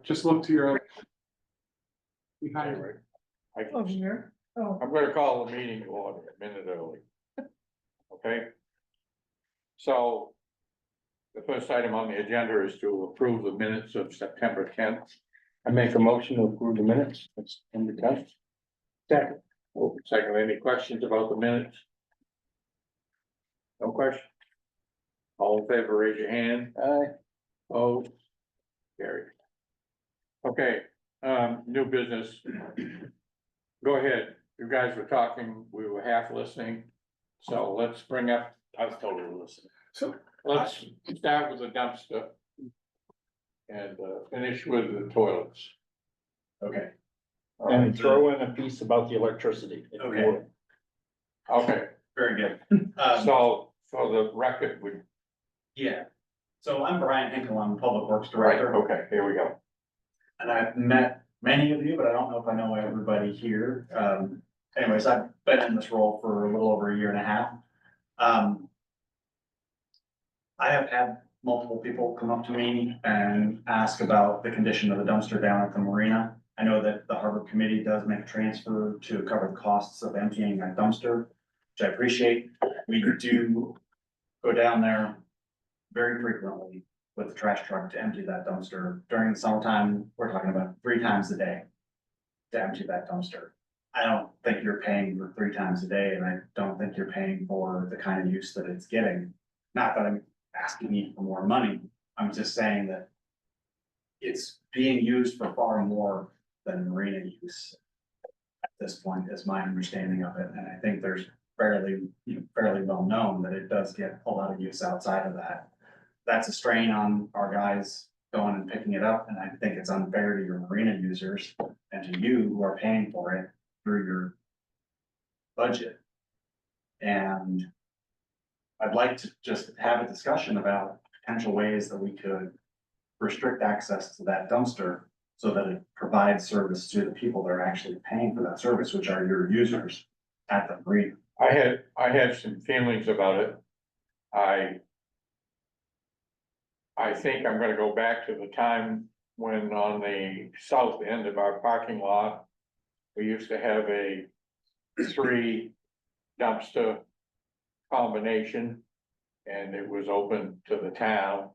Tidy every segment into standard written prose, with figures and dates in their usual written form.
Just look to your. Behind. Anyway, Over here. Oh, I'm gonna call the meeting to order a minute early. Okay? So. The first item on the agenda is to approve the minutes of September 10th. I make a motion to approve the minutes. It's in the test. Second. Second, any questions about the minutes? No question? All in favor, raise your hand. Aye. Oh. Carried. Okay, new business. Go ahead. You guys were talking, we were half listening. So let's bring up, I was totally listening. So, let's start with the dumpster. And finish with the toilets. Okay. And throw in a piece about the electricity. if you Okay. would. Okay, Very good. so for the record, we, Yeah. So I'm Brian Hinkle, I'm Public Works Director, okay, here we go. and I've met many of you, but I don't know if I know everybody here. Anyways, I've been in this role for a little over a year and a half. I have had multiple people come up to me and ask about the condition of the dumpster down at the marina. I know that the harbor committee does make a transfer to cover the costs of emptying that dumpster, which I appreciate. We do go down there very frequently with the trash truck to empty that dumpster. During the summertime, we're talking about 3 times a day to empty that dumpster. I don't think you're paying for 3 times a day, and I don't think you're paying for the kind of use that it's getting. Not that I'm asking you for more money, I'm just saying that it's being used for far more than marina use at this point, is my understanding of it, and I think there's fairly well known that it does get a lot of use outside of that. That's a strain on our guys going and picking it up, and I think it's unfair to your marina users and to you who are paying for it through your budget. And I'd like to just have a discussion about potential ways that we could restrict access to that dumpster so that it provides service to the people that are actually paying for that service, which are your users at the marina. I had some feelings about it. I think I'm gonna go back to the time when on the south end of our parking lot, we used to have a 3 dumpster combination, and it was open to the town.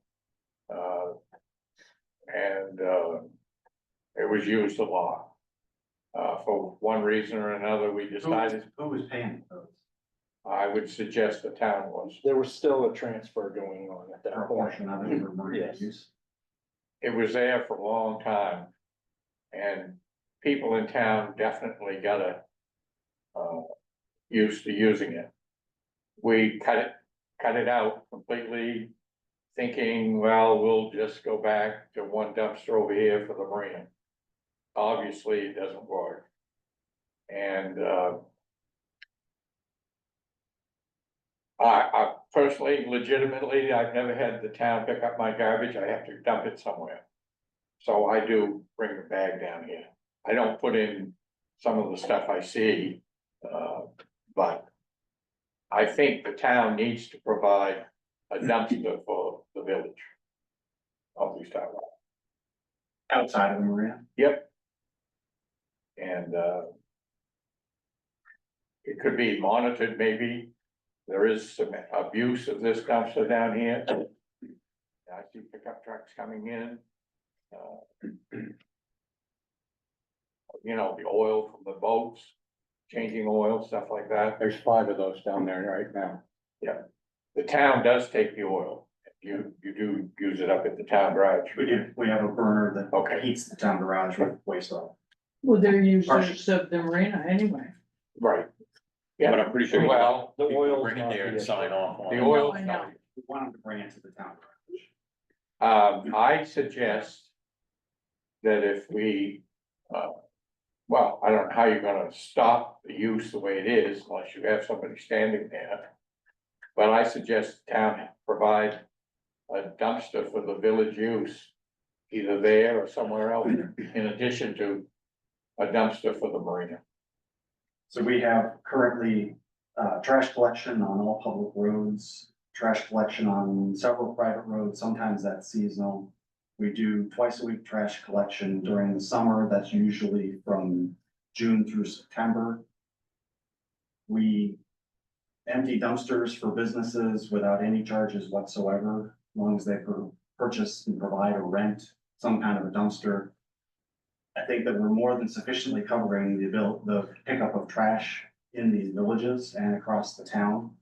It was used a lot. For one reason or another, we decided, Who was paying for those? I would suggest the town was. There was still a transfer going on at that Or a point. portion of it for marina Yes. use? It was there for a long time. And people in town definitely got used to using it. We cut it out completely, thinking, well, we'll just go back to 1 dumpster over here for the marina. Obviously, it doesn't work. And, I personally, legitimately, I've never had the town pick up my garbage, I have to dump it somewhere. So I do bring a bag down here. I don't put in some of the stuff I see, but I think the town needs to provide a dumpster for the village. Of East Town. Outside of the marina? Yep. And, it could be monitored, maybe. There is some abuse of this dumpster down here. I see pickup trucks coming in. You know, the oil from the boats, changing oil, stuff like that. There's 5 of those down there right now. The town does take the oil. You do use it up at the town garage. We do, we have a burner that Okay. heats the town garage with waste oil. well, they're users of the marina anyway. Right. Yeah, But I'm pretty sure- well, The People oil's bring it not there the and issue. sign off on the it. oil. I know. We want them to bring it to the town garage. I suggest that if we, well, I don't know how you're gonna stop the use the way it is unless you have somebody standing there. But I suggest the town provide a dumpster for the village use, either there or somewhere else, in addition to a dumpster for the marina. So we have currently, trash collection on all public roads, trash collection on several private roads, sometimes that's seasonal. We do twice a week trash collection during the summer. That's usually from June through September. We empty dumpsters for businesses without any charges whatsoever, as long as they purchase and provide or rent some kind of a dumpster. I think that we're more than sufficiently covering the pickup of trash in these villages and across the town.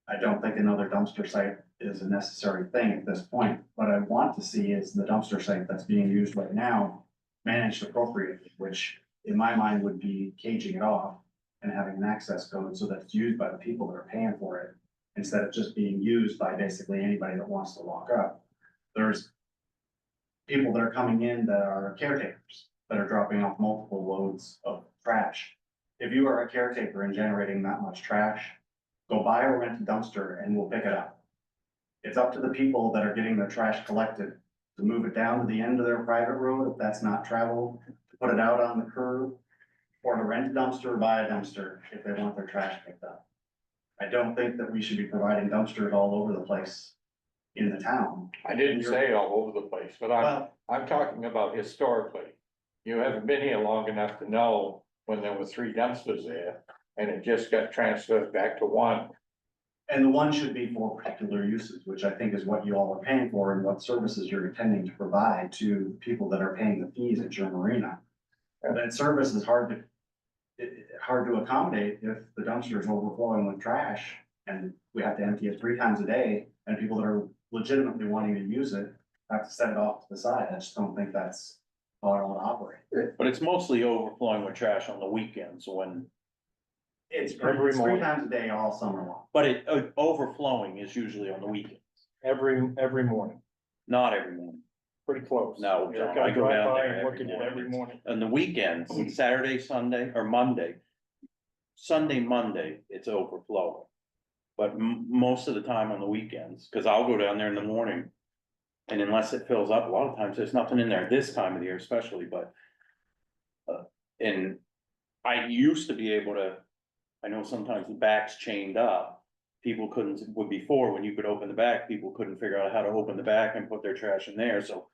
I don't think another dumpster site is a necessary thing at this point. What I want to see is the dumpster site that's being used right now managed appropriately, which in my mind would be caging it off and having an access code so that it's used by the people that are paying for it, instead of just being used by basically anybody that wants to walk up. There's people that are coming in that are caretakers, that are dropping off multiple loads of trash. If you are a caretaker and generating that much trash, go buy or rent a dumpster and we'll pick it up. It's up to the people that are getting their trash collected to move it down to the end of their private road, if that's not traveled, to put it out on the curb, or to rent a dumpster or buy a dumpster if they want their trash picked up. I don't think that we should be providing dumpsters all over the place in the town. I didn't say all over the place, but Well, I'm talking about historically. You haven't been here long enough to know when there were 3 dumpsters there and it just got transferred back to 1. and the one should be for particular uses, which I think is what you all are paying for and what services you're intending to provide to people that are paying the fees at your marina. That service is hard to accommodate if the dumpster is overflowing with trash and we have to empty it 3 times a day, and people that are legitimately wanting to use it have to set it off to the side. I just don't think that's how it ought to operate. But it's mostly overflowing with trash on the weekends when, It's Every 3 morning. times a day all summer long. but it, overflowing is usually on the weekends, Every morning, not every morning. pretty close. No, Yeah, John, I go drive down by there and Look every at it every morning. On the weekends, Saturday, Sunday, or Monday. Sunday, Monday, it's overflowing. But most of the time on the weekends, cause I'll go down there in the morning. And unless it fills up, a lot of times there's nothing in there this time of the year especially, but. And I used to be able to, I know sometimes the back's chained up. People couldn't, before, when you could open the back, people couldn't figure out how to open the back and put their trash in there, so.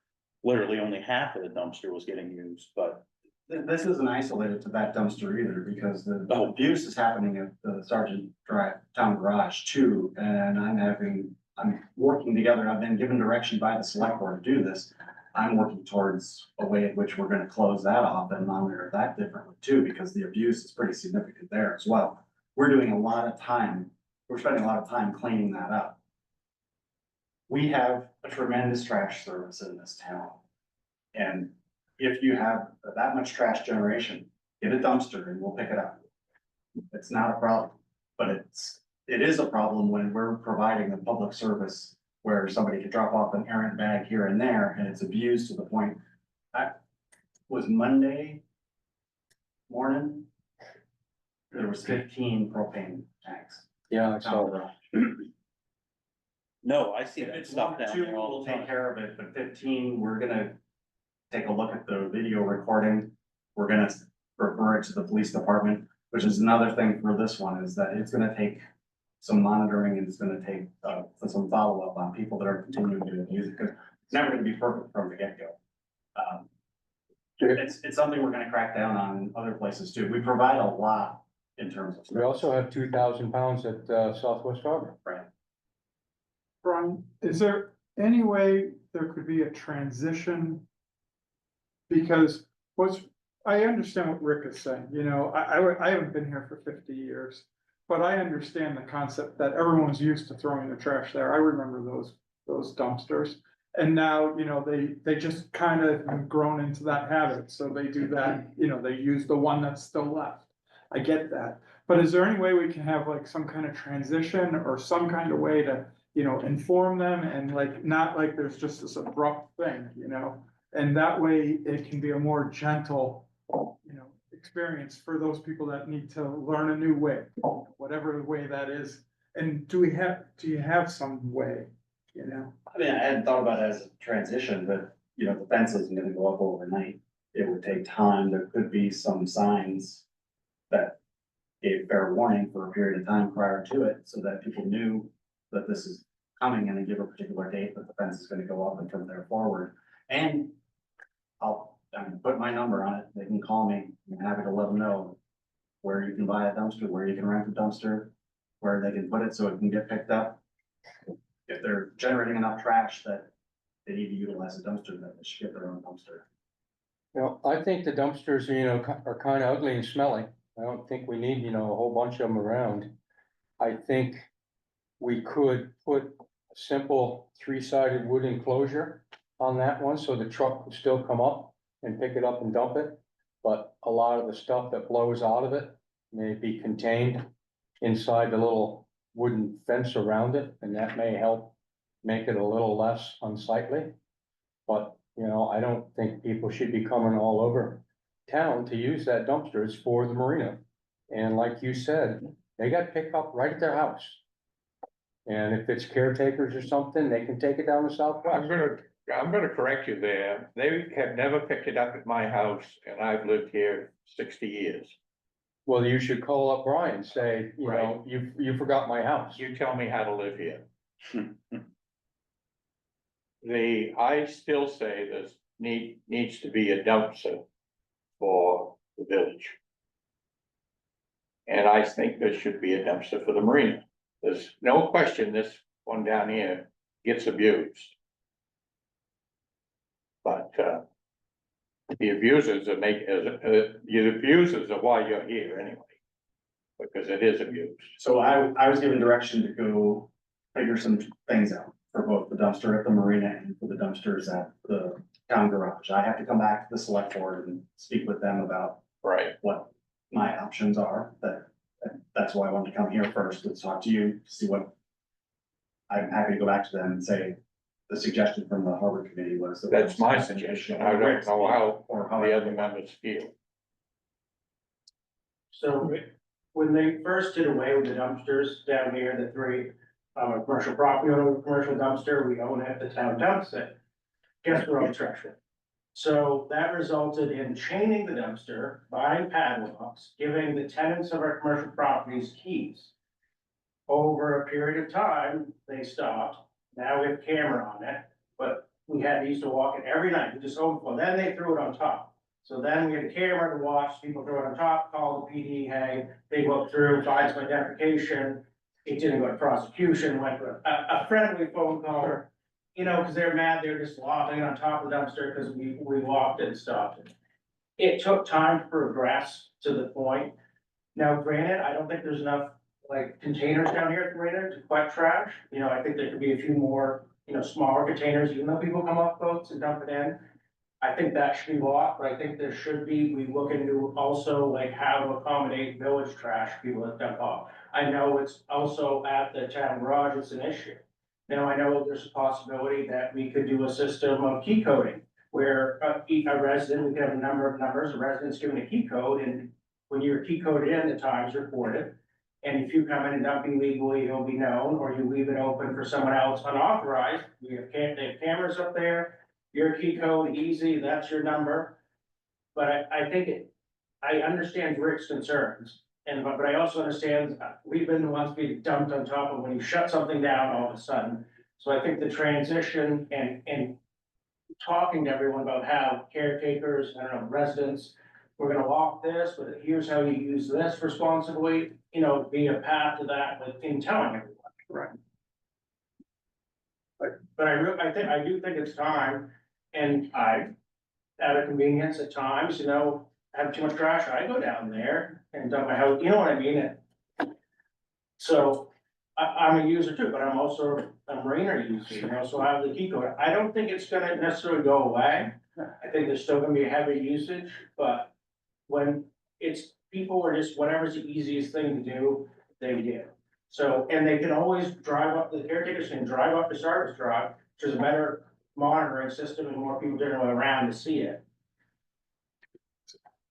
Literally only half of the dumpster was getting used, but This isn't isolated to that dumpster either, because the Oh. abuse is happening at the Sergeant Drive Town Garage too, and I'm working together, I've been given direction by the select board to do this. I'm working towards a way in which we're gonna close that off and monitor that differently too, because the abuse is pretty significant there as well. We're spending a lot of time cleaning that up. We have a tremendous trash service in this town. And if you have that much trash generation, get a dumpster and we'll pick it up. It's not a problem, but it is a problem when we're providing a public service where somebody could drop off an errant bag here and there and it's abused to the point. Was Monday morning, there was 15 propane tanks. Yeah, I down saw the that. road. no, I see If that it's stuff 1 or down 2, there all we'll the take time. care of it, but 15, we're gonna take a look at the video recording. We're gonna refer it to the police department, which is another thing for this one, is that it's gonna take some monitoring and it's gonna take, some follow-up on people that are continuing to abuse it, because it's never gonna be perfect from the get-go. It's something we're gonna crack down on in other places too. We provide a lot in terms of. We also have 2,000 pounds at Southwest Harbor. Right. Brian, is there any way there could be a transition? Because I understand what Rick is saying, you know, I haven't been here for 50 years. But I understand the concept that everyone's used to throwing the trash there. I remember those dumpsters. And now, you know, they just kind of have grown into that habit, so they do that, you know, they use the one that's still left. I get that, but is there any way we can have like some kind of transition or some kind of way to, you know, inform them and like, not like there's just this abrupt thing, you know? And that way it can be a more gentle, you know, experience for those people that need to learn a new way, whatever way that is. And do you have some way, you know? I mean, I hadn't thought about it as a transition, but, you know, the fence isn't gonna go up overnight. It would take time. There could be some signs that gave fair warning for a period of time prior to it, so that people knew that this is coming and they give a particular date that the fence is gonna go up and from there forward. And I'm put my number on it, they can call me, I'm happy to let them know where you can buy a dumpster, where you can rent a dumpster, where they can put it so it can get picked up. If they're generating enough trash that they need to utilize a dumpster, then they should get their own dumpster. You know, I think the dumpsters, are kind of ugly and smelly. I don't think we need, a whole bunch of them around. I think we could put a simple three-sided wood enclosure on that one, so the truck could still come up and pick it up and dump it. But a lot of the stuff that blows out of it may be contained inside the little wooden fence around it, and that may help make it a little less unsightly. But, I don't think people should be coming all over town to use that dumpster. It's for the marina. And like you said, they got pickup right at their house. And if it's caretakers or something, they can take it down the southwest. I'm gonna correct you there. They have never picked it up at my house and I've lived here 60 years. Well, you should call up Brian, say, Right. you forgot my house. You tell me how to live here. I still say this needs to be a dumpster for the village. And I think there should be a dumpster for the marina. There's no question this one down here gets abused. But, the abusers are why you're here anyway. Because it is abused. So I was given direction to go figure some things out for both the dumpster at the marina and for the dumpsters at the town garage. I have to come back to the select board and speak with them about Right. what my options are. That's why I wanted to come here first, to talk to you, to see what. I'm happy to go back to them and say, the suggestion from the harbor committee was. that That's my suggestion. I don't know how Or how the other members feel. So when they first did away with the dumpsters down here, the three, a commercial property owner with a commercial dumpster, we own it, the town dumps it. Guess where all the trash went? So that resulted in chaining the dumpster, buying padlocks, giving the tenants of our commercial properties keys. Over a period of time, they stopped. Now we have a camera on it, but we used to walk it every night, we just overflow, then they threw it on top. So then we had a camera to watch, people throw it on top, call the PD, hey, they look through, find some identification. It didn't go to prosecution, went to a friendly phone call, cause they're mad, they're just lobbing on top of the dumpster, cause we walked it and stopped it. It took time to progress to the point. Now granted, I don't think there's enough containers down here at the marina to collect trash. I think there could be a few more, smaller containers, even though people come off boats and dump it in. I think that should be bought, but I think there should be, we look into also how to accommodate village trash, people that dump off. I know it's also at the town garage, it's an issue. Now, I know there's a possibility that we could do a system of key coding, where a resident, we could have a number of numbers, a resident's given a key code, and when you're key coded in, the time's recorded. And if you come in and dump illegally, it'll be known, or you leave it open for someone else unauthorized. They have cameras up there, your key code, easy, that's your number. But I think I understand Rick's concerns, but I also understand, we've been the ones being dumped on top of when you shut something down all of a sudden. So I think the transition and talking to everyone about how caretakers, residents, we're gonna walk this, but here's how you use this responsibly, be a path to that, but in telling everyone. Right. But I do think it's time, and at a convenience at times, have too much trash, I go down there and dump my house, you know what I mean? So, I'm a user too, but I'm also a marina user, so I have the key code. I don't think it's gonna necessarily go away. I think there's still gonna be a heavy usage, but when people are just, whatever's the easiest thing to do, they do. So, and they can always the caretakers can drive up the service drive, which is a better monitoring system and more people generally around to see it.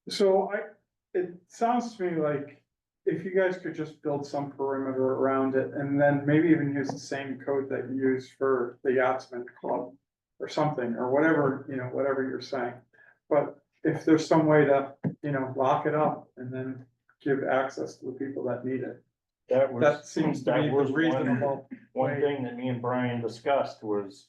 So it sounds to me like if you guys could just build some perimeter around it and then maybe even use the same code that you use for the Yachtsman Club or something, or whatever, whatever you're saying. But if there's some way to, lock it up and then give access to the people that need it. That seems to be the reasonable. One thing that me and Brian discussed was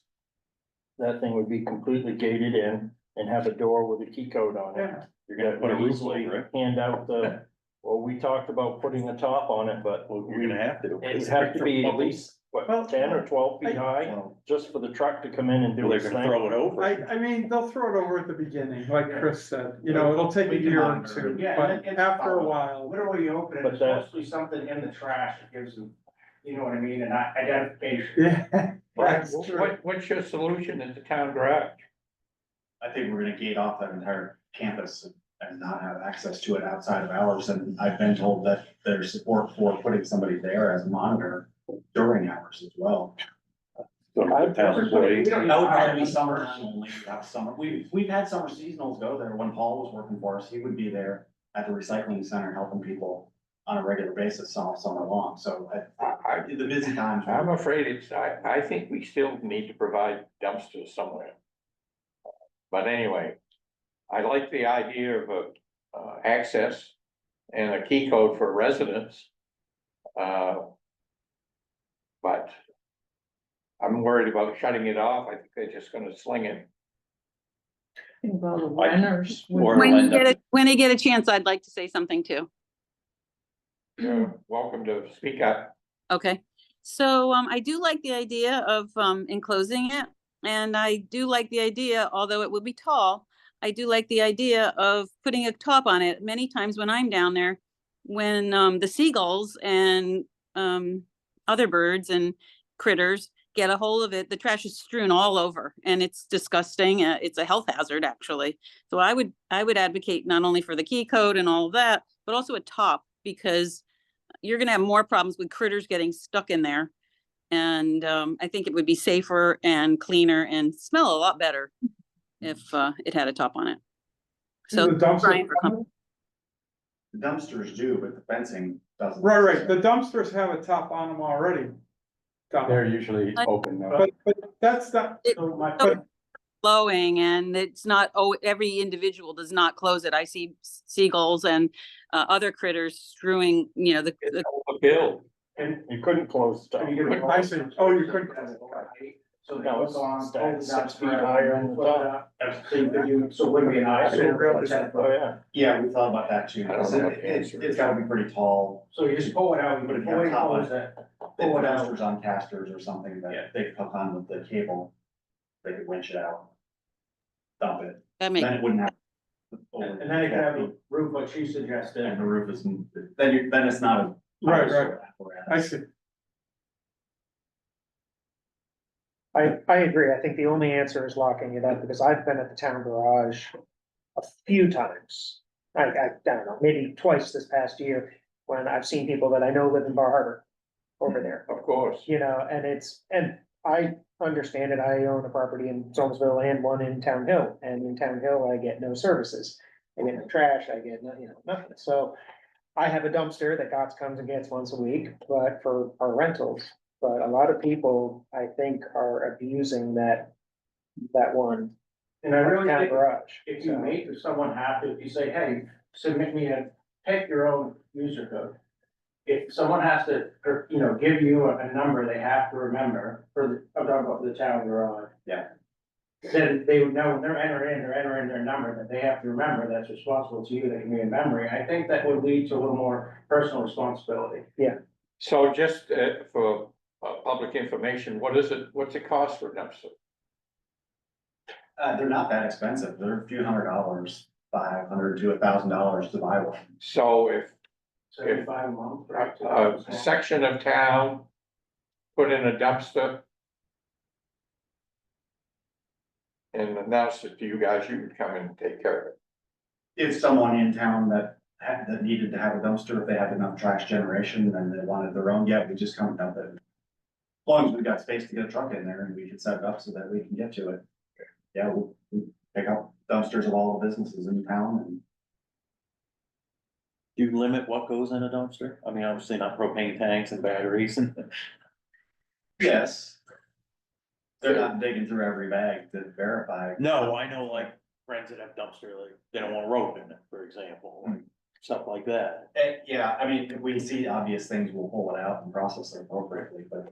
that thing would be completely gated in and have a door with a key code on it. Yeah, You're gonna That put a would roof easily over it. hand out the, well, we talked about putting a top on it, but Well, you're gonna have to. it would have to be at least, Well, what, 10 or 12 feet high, Well, just for the truck to come in and do Well, they're its gonna thing. throw it over. I mean, they'll throw it over at the beginning, like Chris said, you know, it'll take a We can year or monitor two, it. Yeah, but and it's after a followed. while. Literally, you open it, But it's that- mostly something in the trash that gives them, you know what I mean, and identification. Yeah. Right, That's true. what's your solution at the town garage? I think we're gonna gate off that entire campus and not have access to it outside of hours, and I've been told that there's support for putting somebody there as a monitor during hours as well. So the town employee. We don't need That would to hire probably be one summer person. only, have summer, we've had summer seasonals go there, when Paul was working for us, he would be there at the recycling center helping people on a regular basis all summer long, so the busy times. I'm afraid I think we still need to provide dumpsters somewhere. But anyway, I like the idea of access and a key code for residents. But I'm worried about shutting it off. I think they're just gonna sling it. Well, the renters. would- Or- When you get a chance, I'd like to say something too. You're welcome to speak up. Okay, so I do like the idea of enclosing it. And I do like the idea, although it would be tall, I do like the idea of putting a top on it. Many times when I'm down there, when the seagulls and other birds and critters get a hold of it, the trash is strewn all over and it's disgusting. It's a health hazard, actually. So I would advocate not only for the key code and all of that, but also a top, because you're gonna have more problems with critters getting stuck in there. And I think it would be safer and cleaner and smell a lot better if it had a top on it. So The dumpster- Brian, for The dumpsters do, but the fencing doesn't. Right, the dumpsters have a top on them already. Don. They're usually open now. But that's not, So my, but flowing, and it's not, oh, every individual does not close it. I see seagulls and other critters strewing, you know, the A bill. and You couldn't close the Can top. you get a- I see, oh, you couldn't. So they No, go it's on, stacked hold the 6 feet dumpster higher out, than the flip it top. up. So you could use, so it wouldn't be an I didn't realize that. Oh, yeah. Yeah, we thought about that too, I don't because know what the it's answer is. gotta be pretty tall. So you just pull it out, you Put it fully on top of close it, They pull put it out. dumpsters on casters or something Yeah. that they could hook on with the cable. They could winch it out. Dump it, that makes, then it wouldn't have. And then you can have a roof, what she And suggested. the roof is, then it's not a. Right, I see. I agree. I think the only answer is locking it up, because I've been at the town garage a few times. I don't know, maybe twice this past year, when I've seen people that I know live in Bar Harbor over there, Of course. you know, and I understand it. I own a property in Somersville and one in Town Hill, and in Town Hill, I get no services. I get no trash, I get no, you know, nothing. So I have a dumpster that GOTS comes and gets once a week, but for our rentals. But a lot of people, I think, are abusing that one And I really town think garage. if you So, make someone happy, if you say, hey, submit me a, pick your own user code. If someone has to, you know, give you a number they have to remember I'm talking about the town garage. Yeah. Then they would know when they're entering their number that they have to remember that's responsible to you, that can be in memory. I think that would lead to a little more personal responsibility. So just for public information, what's it cost for a dumpster? They're not that expensive, they're a few $100, $500 to $1,000 to buy one. So if 75 a month. right? a section of town put in a dumpster and announced it to you guys, you would come in and take care of it. If someone in town that needed to have a dumpster, if they had enough trash generation and they wanted their own, yeah, we just come and dump it. As long as we got space to get a truck in there and we can set it up so that we can get to it. Yeah, we'll pick up dumpsters of all the businesses in town and. Do you limit what goes in a dumpster? I mean, obviously not propane tanks and batteries and. Yes. They're not digging through every bag to verify. No, I know like friends that have dumpster, like, they don't want rope in it, for example, like, stuff like that. Yeah, I mean, if we see obvious things, we'll pull it out and process it appropriately, but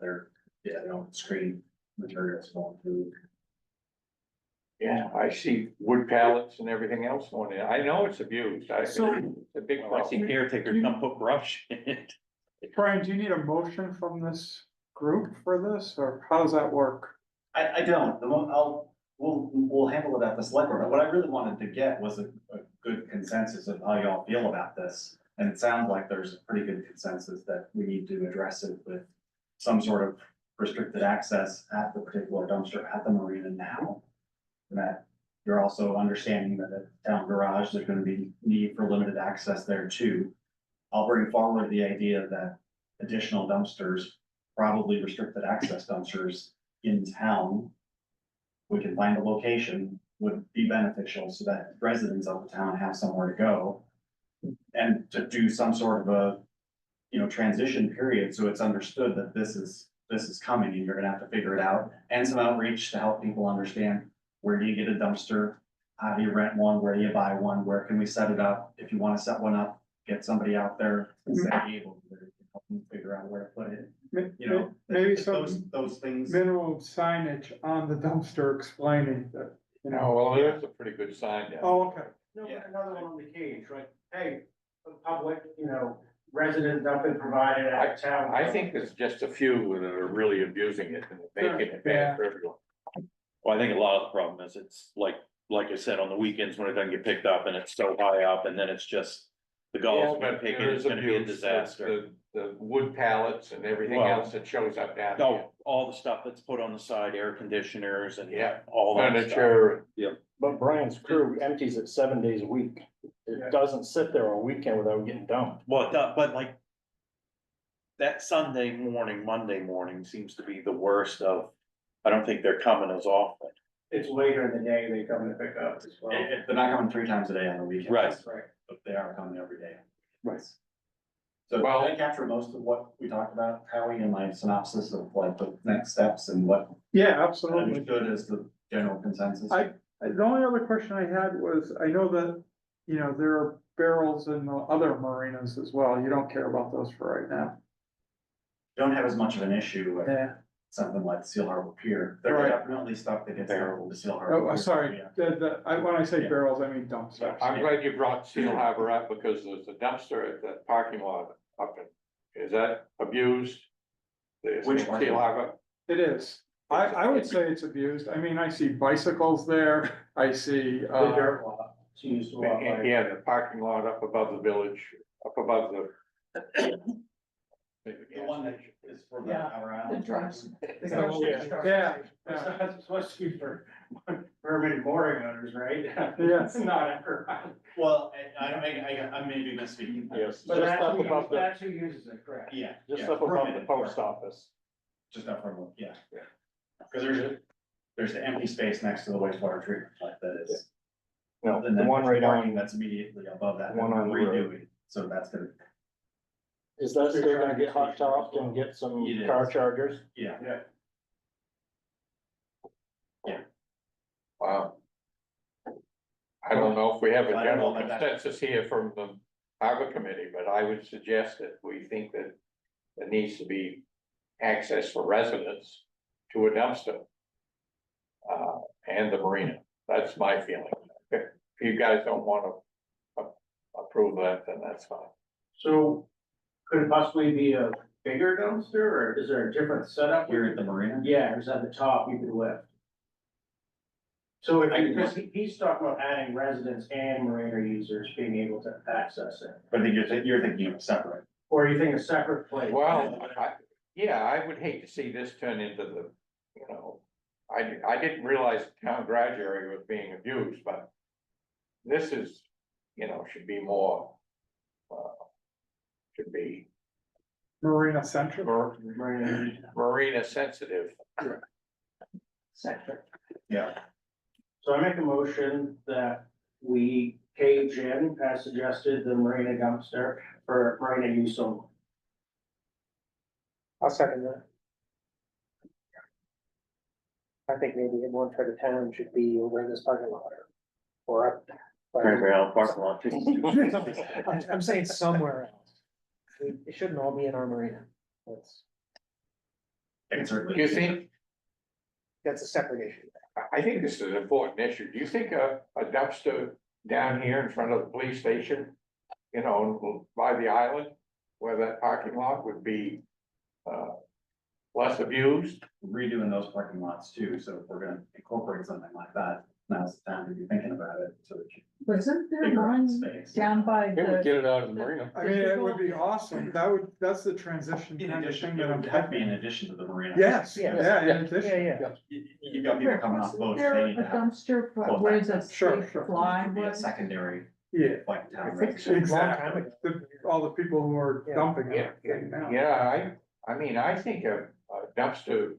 they don't screen materials going through. Yeah, I see wood pallets and everything else going in. I know it's abused. I So- think it's a big Well, I see problem. caretakers come put brush in it. Brian, do you need a motion from this group for this, or how does that work? I don't, we'll handle it at the select board, but what I really wanted to get was a good consensus of how y'all feel about this. And it sounds like there's a pretty good consensus that we need to address it with some sort of restricted access at the particular dumpster at the marina now. And that you're also understanding that at the town garage, there's gonna be need for limited access there too. I'll bring forward the idea that additional dumpsters, probably restricted access dumpsters in town. We can find a location would be beneficial so that residents of the town have somewhere to go. And to do some sort of a, transition period, so it's understood that this is coming and you're gonna have to figure it out. And some outreach to help people understand, where do you get a dumpster? How do you rent one? Where do you buy one? Where can we set it up? If you wanna set one up, get somebody out there and say, able to help them figure out where to put it. Maybe If some those things. minimum signage on the dumpster explaining that, Oh, well, that's a pretty good sign down. Oh, okay. No, Yeah. another one on the cage, like, hey, the public, resident dumping provided at town. I think there's just a few that are really abusing it and making it bad for everyone. Well, I think a lot of the problem is it's like I said, on the weekends when it doesn't get picked up and it's so high up and then it's just. The gulls are gonna pick it, it's gonna be a Abuse, disaster. The wood pallets and everything Well, else that shows up down here. No, all the stuff that's put on the side, air conditioners and Yeah. all that stuff. Furniture, But Brian's crew empties it 7 days a week. It doesn't sit there on weekend without getting dumped. Well, but like. That Sunday morning, Monday morning seems to be the worst of, I don't think they're coming as often. It's later in the day, they come to pick up as well. If they're not coming 3 times a day on the weekend. Right. Right. But they are coming every day. Right. So Well- I capture most of what we talked about, Howie, in my synopsis of like the next steps and what Yeah, I absolutely. understood as the general consensus. The only other question I had was, I know that, there are barrels in the other marinas as well. You don't care about those for right now. Don't have as much of an issue with Yeah. something like Seal Harbor Pier. There's Right. definitely stuff that gets barreled to Seal Harbor. Oh, Pier. I'm sorry. Yeah. When I say Yeah. barrels, I mean dumpsters. I'm glad you brought Seal Harbor up because there's a dumpster at the parking lot up in, is that abused? Which Seal parking lot? Harbor? It is. I would say it's abused. I mean, I see bicycles there. I see, The dirt lot, it's used to walk by. Yeah, the parking lot up above the village, up above the. The one that is for the Yeah, Power the Island. drugs. yeah. That's supposed to be for permanent mooring owners, right? Yes. Not ever. Well, I'm maybe misspeaking. Yes, But just up above the, that's who uses it, correct? Yeah. just yeah, up above the permanent post mooring. office. Just up from, yeah. Cause there's the empty space next to the wastewater treatment plant that is. No, And the then one there's right parking on, that's immediately above that. One that on we're the road. redoing. So that's gonna, is that still gonna get hot topped and get some It is. car chargers? yeah. Wow. I don't know if we have a I don't general know about that. consensus here from the harbor committee, but I would suggest that we think that there needs to be access for residents to a dumpster. And the marina, that's my feeling. If you guys don't wanna approve that, then that's fine. So could it possibly be a bigger dumpster or is there a different setup? Here at the marina? Yeah, or is that the top you could lift? So if, because he's talking about adding residents and marina users being able to access it, But I think you're thinking of separate. or you think a separate place? Well, I would hate to see this turn into the, I didn't realize the town garage area was being abused, but. This is, should be more. Should be Marina centric. marina sensitive. Sector. Yeah. So I make a motion that we cage in, as suggested, the marina dumpster for marina use only. I'll second that. I think maybe one for the town should be over in this parking lot or up. Cranberry Island parking lot. I'm saying somewhere else. It shouldn't all be in our marina. I can certainly. You think, That's a separate issue. I think this is an important issue. Do you think a dumpster down here in front of the police station, you know, by the island, where that parking lot would be, less abused? Redoing those parking lots too, so if we're gonna incorporate something like that, now's the time to be thinking about it, so that you Wasn't there figure out one space. down by It would the, get it out of the marina. I mean, it would be awesome. That's the transition In kind of addition, thing it that I'm would have to be in thinking. addition to the marina. Yes, Yeah. yeah, in yeah, addition. yeah. You got people coming off wasn't boats, there they need a to have. dumpster close where the access. Sure, big sure. fly It could be a was? secondary, Yeah, like town I think so. residence. exactly. All the people who are Yeah. dumping Yeah, it. now. yeah, I mean, I think a dumpster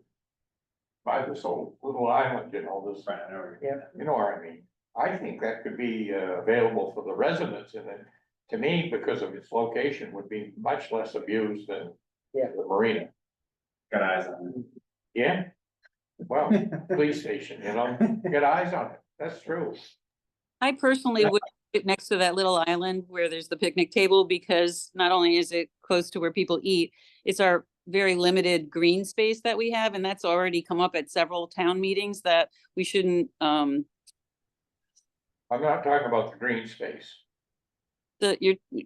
by this old little island, you know, this, Right, I know. you know what I mean? I think that could be available for the residents, and then, to me, because of its location, would be much less abused than Yeah. the marina. Got eyes on it. Yeah, well, police station, you know, get eyes on it, that's true. I personally would put it next to that little island where there's the picnic table, because not only is it close to where people eat, it's our very limited green space that we have, and that's already come up at several town meetings that we shouldn't, I'm not talking about the green space,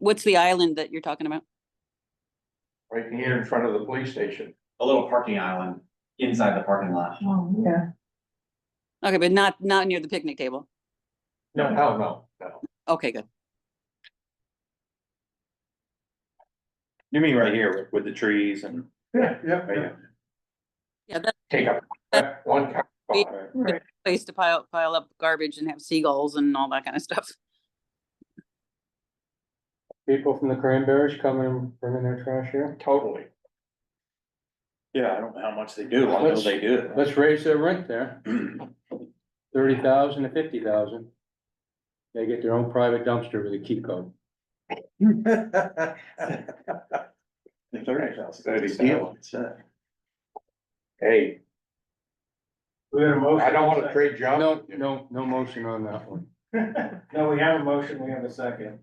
what's the island that you're talking about? right here in front of the police station. A little parking island inside the parking lot. Oh, yeah. Okay, but not near the picnic table. No, no. Okay, good. You mean right here with the trees and, Yeah, yeah, right yeah. here. Yeah, that's Take up one car spot. Right. Right. a place to pile up garbage and have seagulls and all that kind of stuff. People from the Cranberries coming and bringing their trash here. Totally. Yeah, I don't know how much they do, I know they do. Let's raise their rent there. 30,000 to 50,000. They get their own private dumpster with a key code. 30,000. 30,000. Hey, We got a motion. I don't wanna trade jobs. No motion on that one. No, we have a motion, we have a second.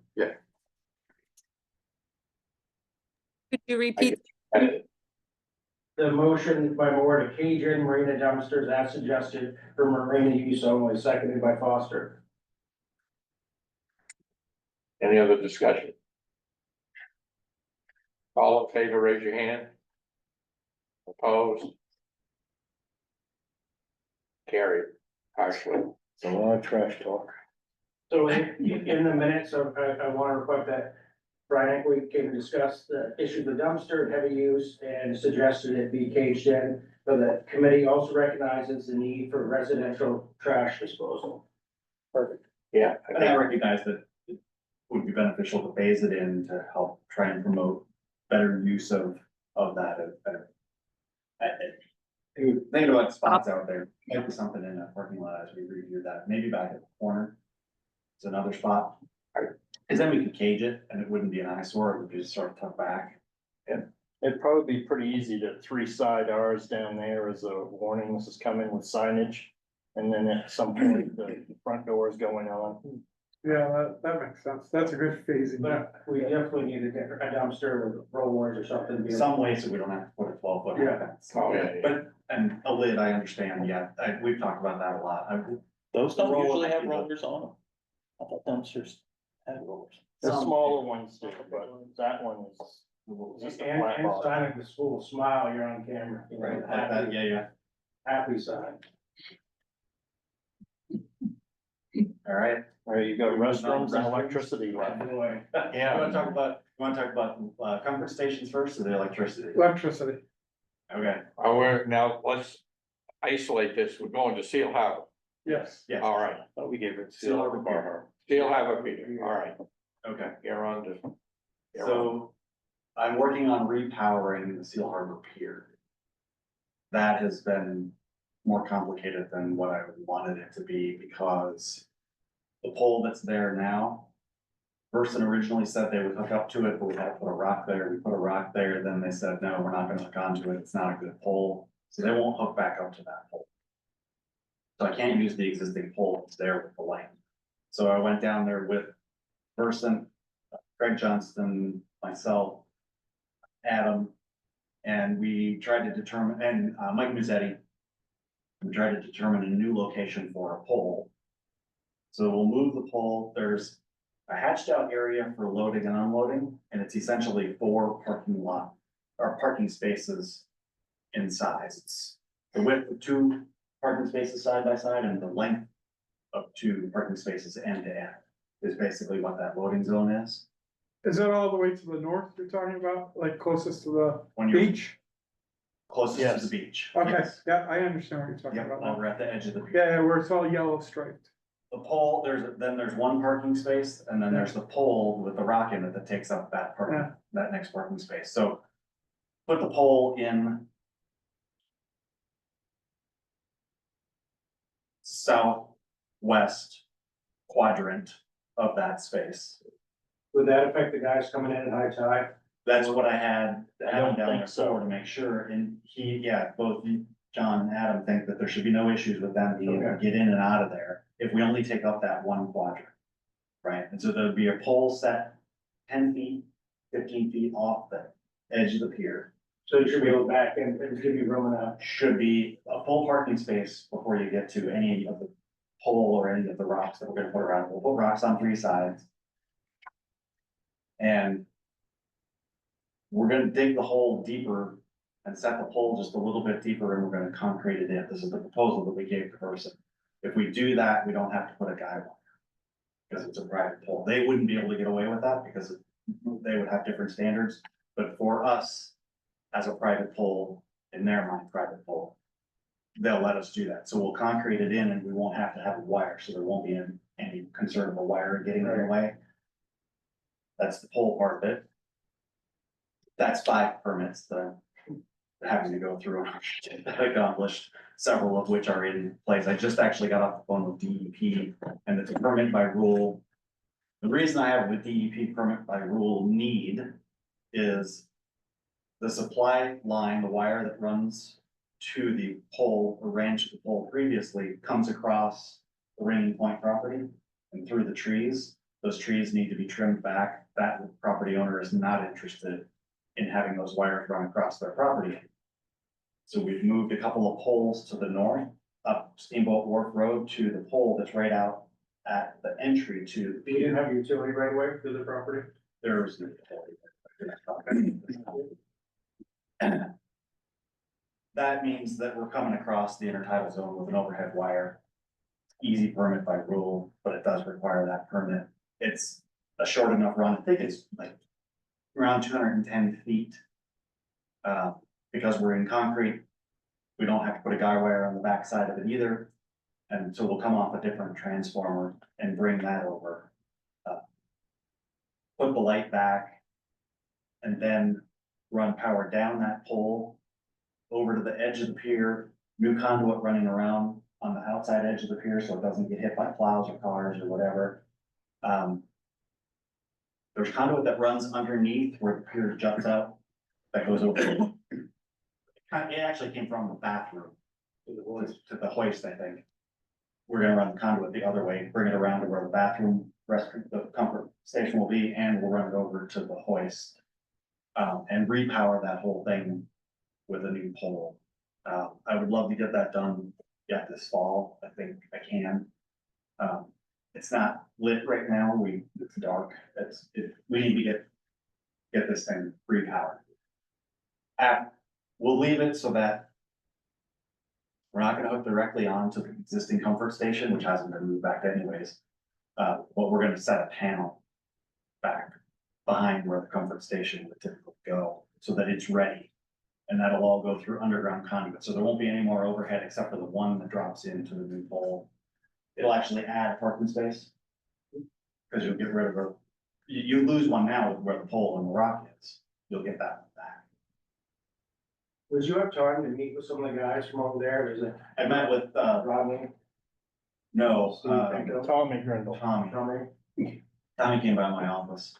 Could you repeat? The motion by Moore to cage in marina dumpsters as suggested for marina use only, seconded by Foster. Any other discussion? All in favor, raise your hand. Opposed? Carried, partially. It's a lot of trash talk. So in the minutes, I want to reflect that Brian Eckweek came to discuss the issue of the dumpster and heavy use and suggested it be caged in. But the committee also recognizes the need for residential trash disposal. Perfect. Yeah. And I recognize that it would be beneficial to phase it in to help try and promote better use of that. Think about spots out there, might be something in that parking lot as we review that, maybe back at the corner. It's another spot. Cause then we could cage it and it wouldn't be an eyesore, it would just sort of tuck back. It'd probably be pretty easy to three-side ours down there as a warning, this is coming with signage. And then at some point, the front door is going on. Yeah, that makes sense. That's a good phasing. But we definitely need a dumpster with rollers or something. to be- Some way so we don't have to put a 12-foot. Yeah. fence. Oh, yeah. But, and a lid, I understand, yeah, we've talked about that a lot. Those don't Roll usually might have be the- rollers on them. I thought dumpsters had rollers. The Some- smaller ones do, but that one is just a And, flat and bottom. sign of the school, smile, you're on camera. You know, Right, happy, yeah. happy sign. All right. All right, you got restrooms and electricity left. Boy. Yeah. You wanna talk about comfort stations first or the electricity? Electricity. Okay, Now let's isolate this, we're going to Seal Harbor, Yes. yes. all right, Thought we gave it. Seal Harbor Pier. Seal Harbor, Peter, all right, Okay, you're on to. so I'm working on repowering the Seal Harbor Pier. That has been more complicated than what I wanted it to be because the pole that's there now, person originally said they would hook up to it, but we had to put a rock there. We put a rock there, then they said, no, we're not gonna hook onto it. It's not a good pole. So they won't hook back up to that pole. So I can't use the existing pole that's there with the light. So I went down there with person, Craig Johnston, myself, Adam, and we tried to determine, and Mike Musetti. and try to determine a new location for a pole. So we'll move the pole, there's a hatched out area for loading and unloading, and it's essentially 4 parking lot or parking spaces in size. It's the width of 2 parking spaces side by side and the length of 2 parking spaces end to end is basically what that loading zone is. Is that all the way to the north you're talking about, like closest to the When you're beach? closest to Yes. the beach. Okay, Yes. yeah, I understand what you're talking Yep, about. over at the edge of the beach. Yeah, where it's all yellow striped. The pole, there's 1 parking space, and then there's the pole with the rock in it that takes up that Yeah. that next parking space, so. Put the pole in. Southwest quadrant of that space. Would that affect the guys coming in at high tide? That's what I had I Adam don't down think there so. for to make sure, and both John and Adam think that there should be no issues with them being able to get in and out of there if we only take up that 1 quadrant. Right, and so there'd be a pole set 10 feet, 15 feet off the edge of the pier. So you should be able to back and give you room enough. Should be a full parking space before you get to any of the pole or any of the rocks that we're gonna put around. We'll put rocks on 3 sides. And we're gonna dig the hole deeper and set the pole just a little bit deeper, and we're gonna concrete it in. This is the proposal that we gave the person. If we do that, we don't have to put a guy wire. Because it's a private pole. They wouldn't be able to get away with that because they would have different standards. But for us, as a private pole, in their mind, private pole, they'll let us do that. So we'll concrete it in and we won't have to have a wire, so there won't be any concern of a wire getting in the way. That's the pole part of it. That's 5 permits that I'm having to go through and get accomplished, several of which are in place. I just actually got off the phone with DEP, and it's a permit by rule. The reason I have the DEP permit by rule need is the supply line, the wire that runs to the pole or ran to the pole previously comes across the Ringing Point property and through the trees. Those trees need to be trimmed back. That property owner is not interested in having those wires run across their property. So we've moved a couple of poles to the north, up Steamboat Wharf Road to the pole that's right out at the entry to. You didn't have utility right away through the property? There's no utility. That means that we're coming across the intertidal zone with an overhead wire. Easy permit by rule, but it does require that permit. It's a short enough run. I think it's like around 210 feet. Because we're in concrete, we don't have to put a guy wire on the back side of it either. And so we'll come off a different transformer and bring that over. Put the light back. And then run power down that pole. Over to the edge of the pier, new conduit running around on the outside edge of the pier so it doesn't get hit by plows or cars or whatever. There's conduit that runs underneath where the pier juts out, that goes over. It actually came from the bathroom to the hoist, I think. We're gonna run the conduit the other way, bring it around to where the bathroom, the comfort station will be, and we'll run it over to the hoist. And repower that whole thing with a new pole. I would love to get that done yet this fall. I think I can. It's not lit right now. It's dark. We need to get this thing repowered. We'll leave it so that we're not gonna hook directly onto the existing comfort station, which hasn't been moved back anyways. But we're gonna set a panel back behind where the comfort station would typically go, so that it's ready. And that'll all go through underground conduit, so there won't be any more overhead except for the one that drops into the new pole. It'll actually add parking space. Cause you'll get rid of you lose one now with where the pole and the rock is, you'll get that one back. Would you have time to meet with some of the guys from over there? Is it I met with, Rodney? no, Tommy Grindle. Tommy. Tommy? Tommy came by my office.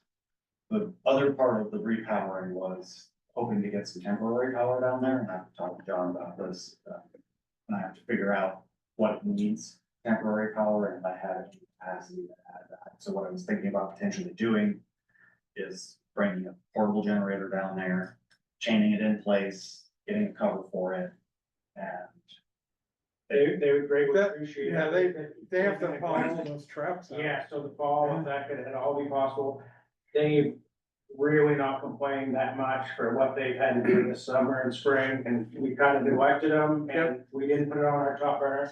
The other part of the repowering was hoping to get some temporary power down there, and I have to talk to John about this. And I have to figure out what it needs, temporary power, and if I have any capacity to add that. So what I was thinking about potentially doing is bringing a portable generator down there, chaining it in place, getting a cover for it, and They would greatly That- appreciate it. yeah, they have to haul all those traps out. Yeah, so the fall, if that could all be possible, they've really not complained that much for what they've had to do this summer and spring, and we kind of neglected them, and we didn't put it on our top burner.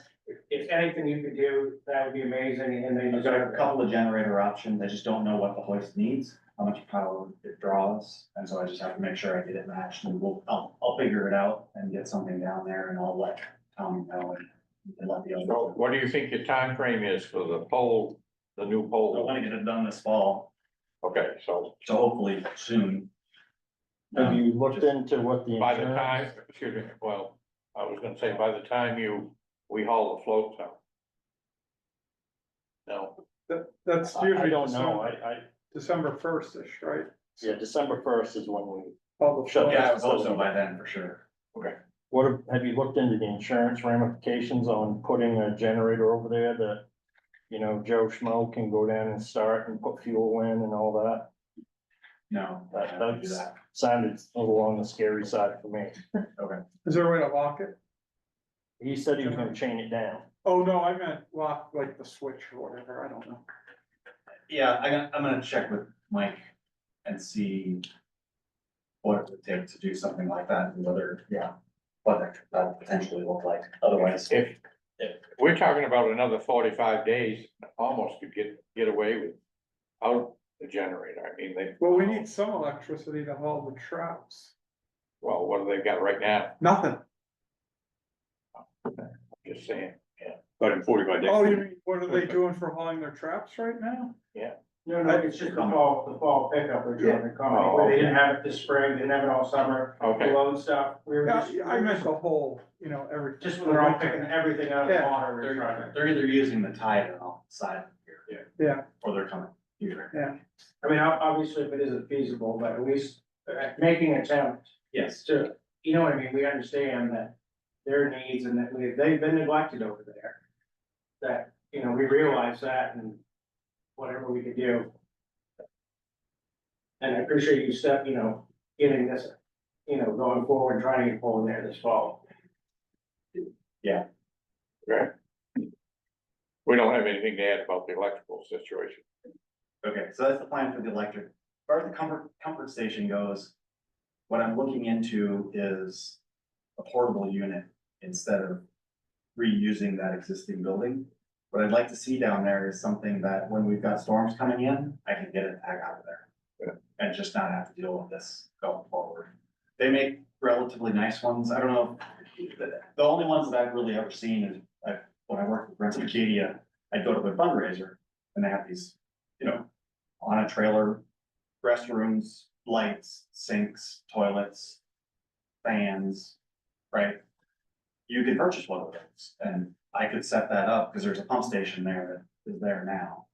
If anything you could do, that would be amazing, and they I've got a deserve it. couple of generator options, I just don't know what the hoist needs, how much power it draws, and so I just have to make sure I get it matched, and I'll figure it out and get something down there, and I'll let Tommy know and let the So other. what do you think your time frame is for the pole, the new I pole? wanna get it done this fall, Okay, so so hopefully soon. Have you looked into what the by the time, insurance? excuse me, well, I was gonna say, by the time we haul the floats out. No, That's I usually don't know, December 1st-ish, right? yeah, December 1st is when we, All the Shut floats. Yeah, I would hope so by then, for sure. have you looked into the insurance ramifications on putting a generator over there that, you know, Joe Schmo can go down and start and put fuel in and all that? No, I That, have to do that's that. sounded a little on the scary side for me. Is there a way to lock it? He said he was gonna chain it down. Oh, no, I meant lock like the switch or whatever, I don't know. Yeah, I'm gonna check with Mike and see what it would take to do something like that, and whether, what that would potentially look like, otherwise. if we're talking about another 45 days, almost could get away without the generator, I mean, Well, we need some electricity to haul the traps. well, what do they got right now? Nothing. Just saying, But in 45 days. Oh, you mean, what are they doing for hauling their traps right now? No, it's just the fall pickup, we're trying to Oh, accommodate, they didn't okay. have it this spring, they didn't have it all summer, the Okay, load stuff, we were Yeah, just. I meant the whole, everything. Just when they're all picking everything out of the Yeah. water, we're trying to. They're either using the tide or off the side here. Yeah. Or they're coming here. I mean, obviously, if it isn't feasible, but at least making an attempt Yes, to, you know what I mean, we understand that their needs and that they've been neglected over there. That, we realize that and whatever we could do. And I appreciate you getting this, going forward, trying to get pulled in there this fall. right. We don't have anything to add about the electrical situation. okay, so that's the plan for the electric. As far as the comfort station goes, what I'm looking into is a portable unit instead of reusing that existing building. What I'd like to see down there is something that when we've got storms coming in, I can get it back out of there. And just not have to deal with this going forward. They make relatively nice ones. I don't know. The only ones that I've really ever seen is when I worked with Rents Acadia, I'd go to the fundraiser and they have these, on a trailer, restrooms, lights, sinks, toilets, fans, right? You can purchase one of those and I could set that up because there's a pump station there that is there now.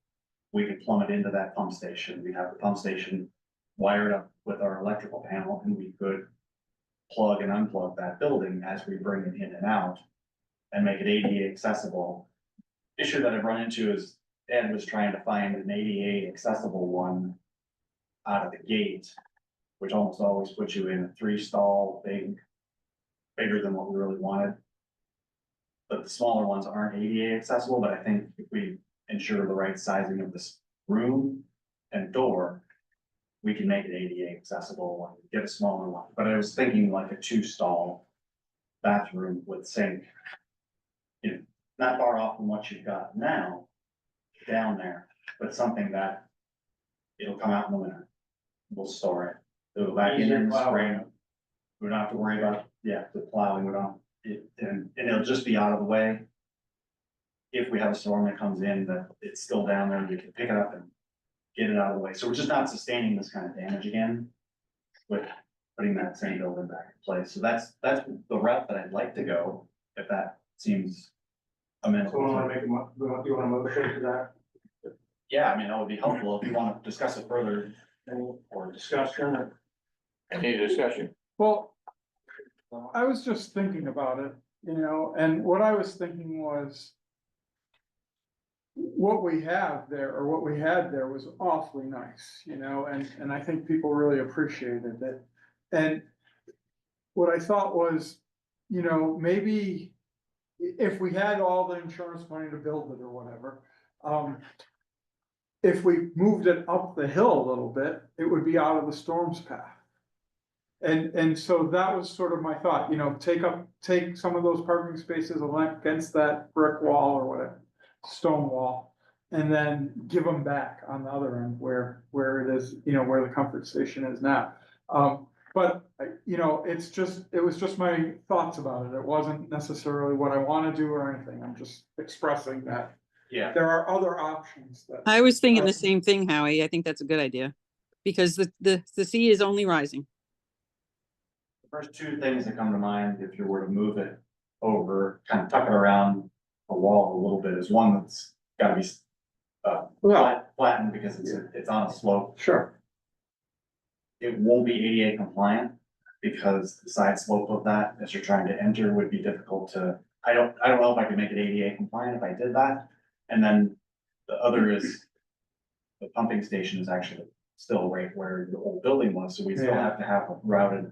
We could plumb it into that pump station. We have the pump station wired up with our electrical panel and we could plug and unplug that building as we bring it in and out and make it ADA accessible. Issue that I've run into is Ed was trying to find an ADA accessible one out of the gate, which almost always puts you in a 3-stall, bigger than what we really wanted. But the smaller ones aren't ADA accessible, but I think if we ensure the right sizing of this room and door, we can make it ADA accessible and get a smaller one. But I was thinking like a 2-stall bathroom with sink. Not far off from what you've got now, down there, but something that it'll come out in the winter. We'll store it. It'll go back in the spring. We don't have to worry about, the plowing, and it'll just be out of the way. If we have a storm that comes in, that it's still down there, we can pick it up and get it out of the way. So we're just not sustaining this kind of damage again with putting that same building back in place. So that's the route that I'd like to go, if that seems amenable. So we wanna make, you want a motion to that, Yeah, I mean, that would be helpful if you want to discuss it further or discussion, or? Any discussion? Well, I was just thinking about it, and what I was thinking was what we have there, or what we had there was awfully nice, and I think people really appreciated it. And what I thought was, maybe if we had all the insurance money to build it or whatever, if we moved it up the hill a little bit, it would be out of the storm's path. And so that was sort of my thought, you know, take some of those parking spaces against that brick wall or whatever, stone wall. And then give them back on the other end where it is, you know, where the comfort station is now. But, you know, it was just my thoughts about it. It wasn't necessarily what I wanna do or anything. I'm just expressing that Yeah, there are other options that. I was thinking the same thing, Howie. I think that's a good idea. Because the sea is only rising. the first two things that come to mind, if you were to move it over, kind of tuck it around the wall a little bit, is one that's gotta be flattened because it's on a slope. Sure. It won't be ADA compliant because the side slope of that, as you're trying to enter, would be difficult to, I don't know if I could make it ADA compliant if I did that. And then the other is the pumping station is actually still right where the old building was, so we still Yeah. have to have a routed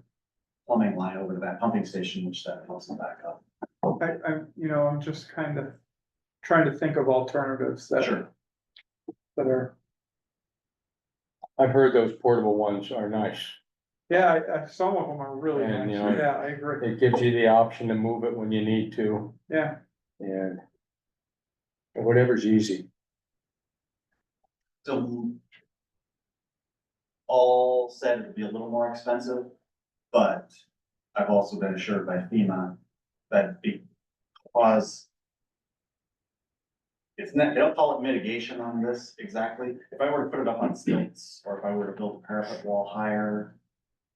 plumbing line over to that pumping station, which then helps it back up. I'm just kind of trying to think of alternatives that are, I've heard those portable ones are nice. yeah, some of them are really And, nice. you know, Yeah, I agree. It gives you the option to move it when you need to, Yeah, and whatever's easy. So all said, it'd be a little more expensive, but I've also been assured by FEMA that because it's not, they don't call it mitigation on this exactly. If I were to put it up on stilts, or if I were to build a parapet wall higher,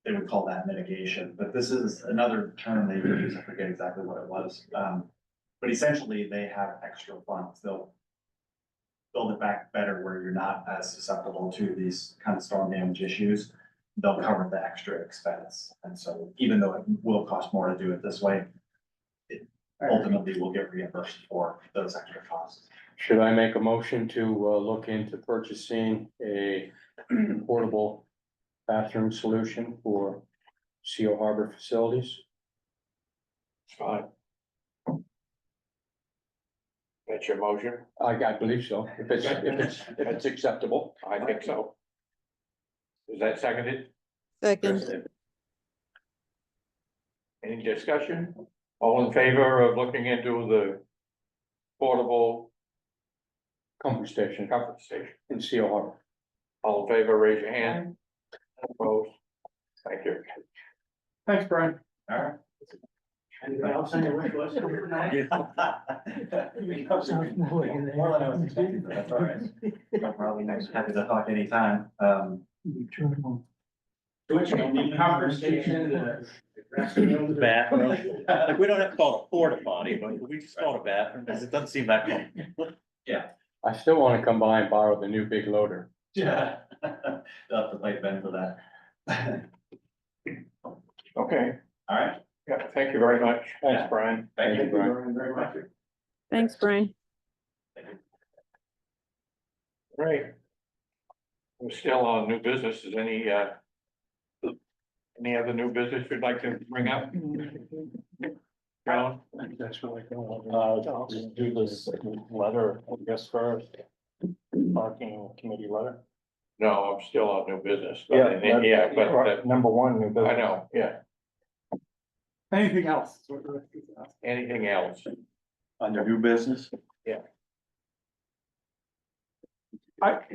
they would call that mitigation, but this is another term they use, I forget exactly what it was. But essentially, they have extra funds, they'll build it back better where you're not as susceptible to these kind of storm damage issues. They'll cover the extra expense, and so even though it will cost more to do it this way, it ultimately will get reimbursed for those extra costs. Should I make a motion to look into purchasing a portable bathroom solution for Seal Harbor facilities? It's fine. That's your motion? I believe so, if it's acceptable. I think so. Is that seconded? Second, Any discussion? All in favor of looking into the portable Comfort station comfort station? in Seal Harbor. All in favor, raise your hand. Opposed? Thank you. thanks, Brian. All right. Anything else on your wish list? More than I was expecting, but that's all right. I'm probably next, happy to talk anytime. Which conversation, The bathroom, like, we don't have to call it a porta potty, but we just call it a bathroom, because it doesn't seem that comfortable. I still wanna come by and borrow the new big loader. Yeah. They'll have to fight Ben for that. Okay, All right. yeah, thank you very much. Thanks, Brian. Thank you very much. thanks, Brian. Great. We're still on new business. Is any other new business you'd like to bring up? John? That's really cool. I'll just do this letter, I guess, first. Parking committee letter. No, I'm still on new business. But Number one, new business. I know, yeah. Anything else? Is what Rick is asking. Anything else? Under new business? Howie's,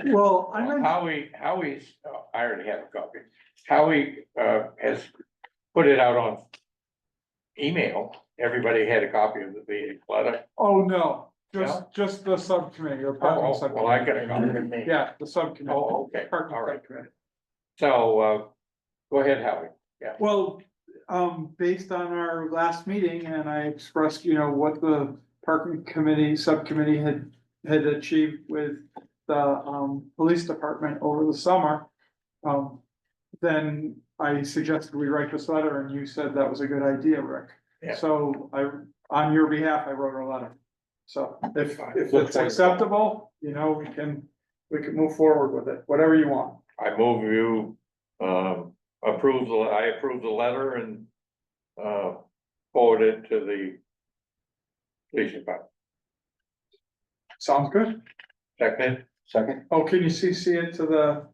I already have a copy. Howie, has put it out on email. Everybody had a copy of the letter. Oh, no, No? just the subcommittee or parking Oh, subcommittee. well, I got a copy. Yeah, the subcommittee. Oh, okay, Parking all right. subcommittee. So, go ahead, Howie. Well, based on our last meeting and I expressed, you know, what the parking committee, subcommittee had achieved with the, police department over the summer. Then I suggested we write this letter and you said that was a good idea, Rick. Yeah. So on your behalf, I wrote a letter. So if Look it's forward to it. acceptable, you know, we can move forward with it, whatever you want. I move you, I approve the letter and, forward it to the Please, about Sounds good. second, Second, Oh, can you CC it to the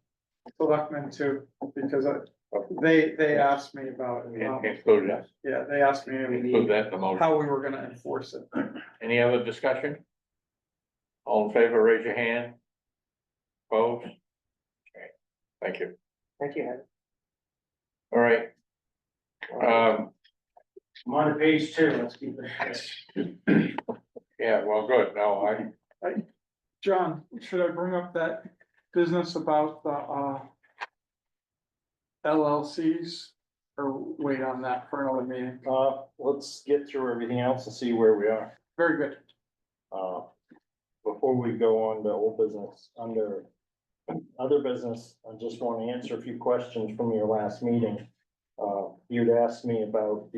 selectmen too? Because they asked me about, include that, yeah, they asked me include that in the motion. how we were gonna enforce it. Any other discussion? All in favor, raise your hand. Opposed? Okay, thank you. Thank you, Heather. All right. I'm on to page 2, let's keep it. Yeah, well, good. No, John, should I bring up that business about the LLCs? Or wait on that for another meeting? Let's get through everything else and see where we are. Very good. Uh, before we go on to old business, under other business, I just want to answer a few questions from your last meeting. You'd asked me about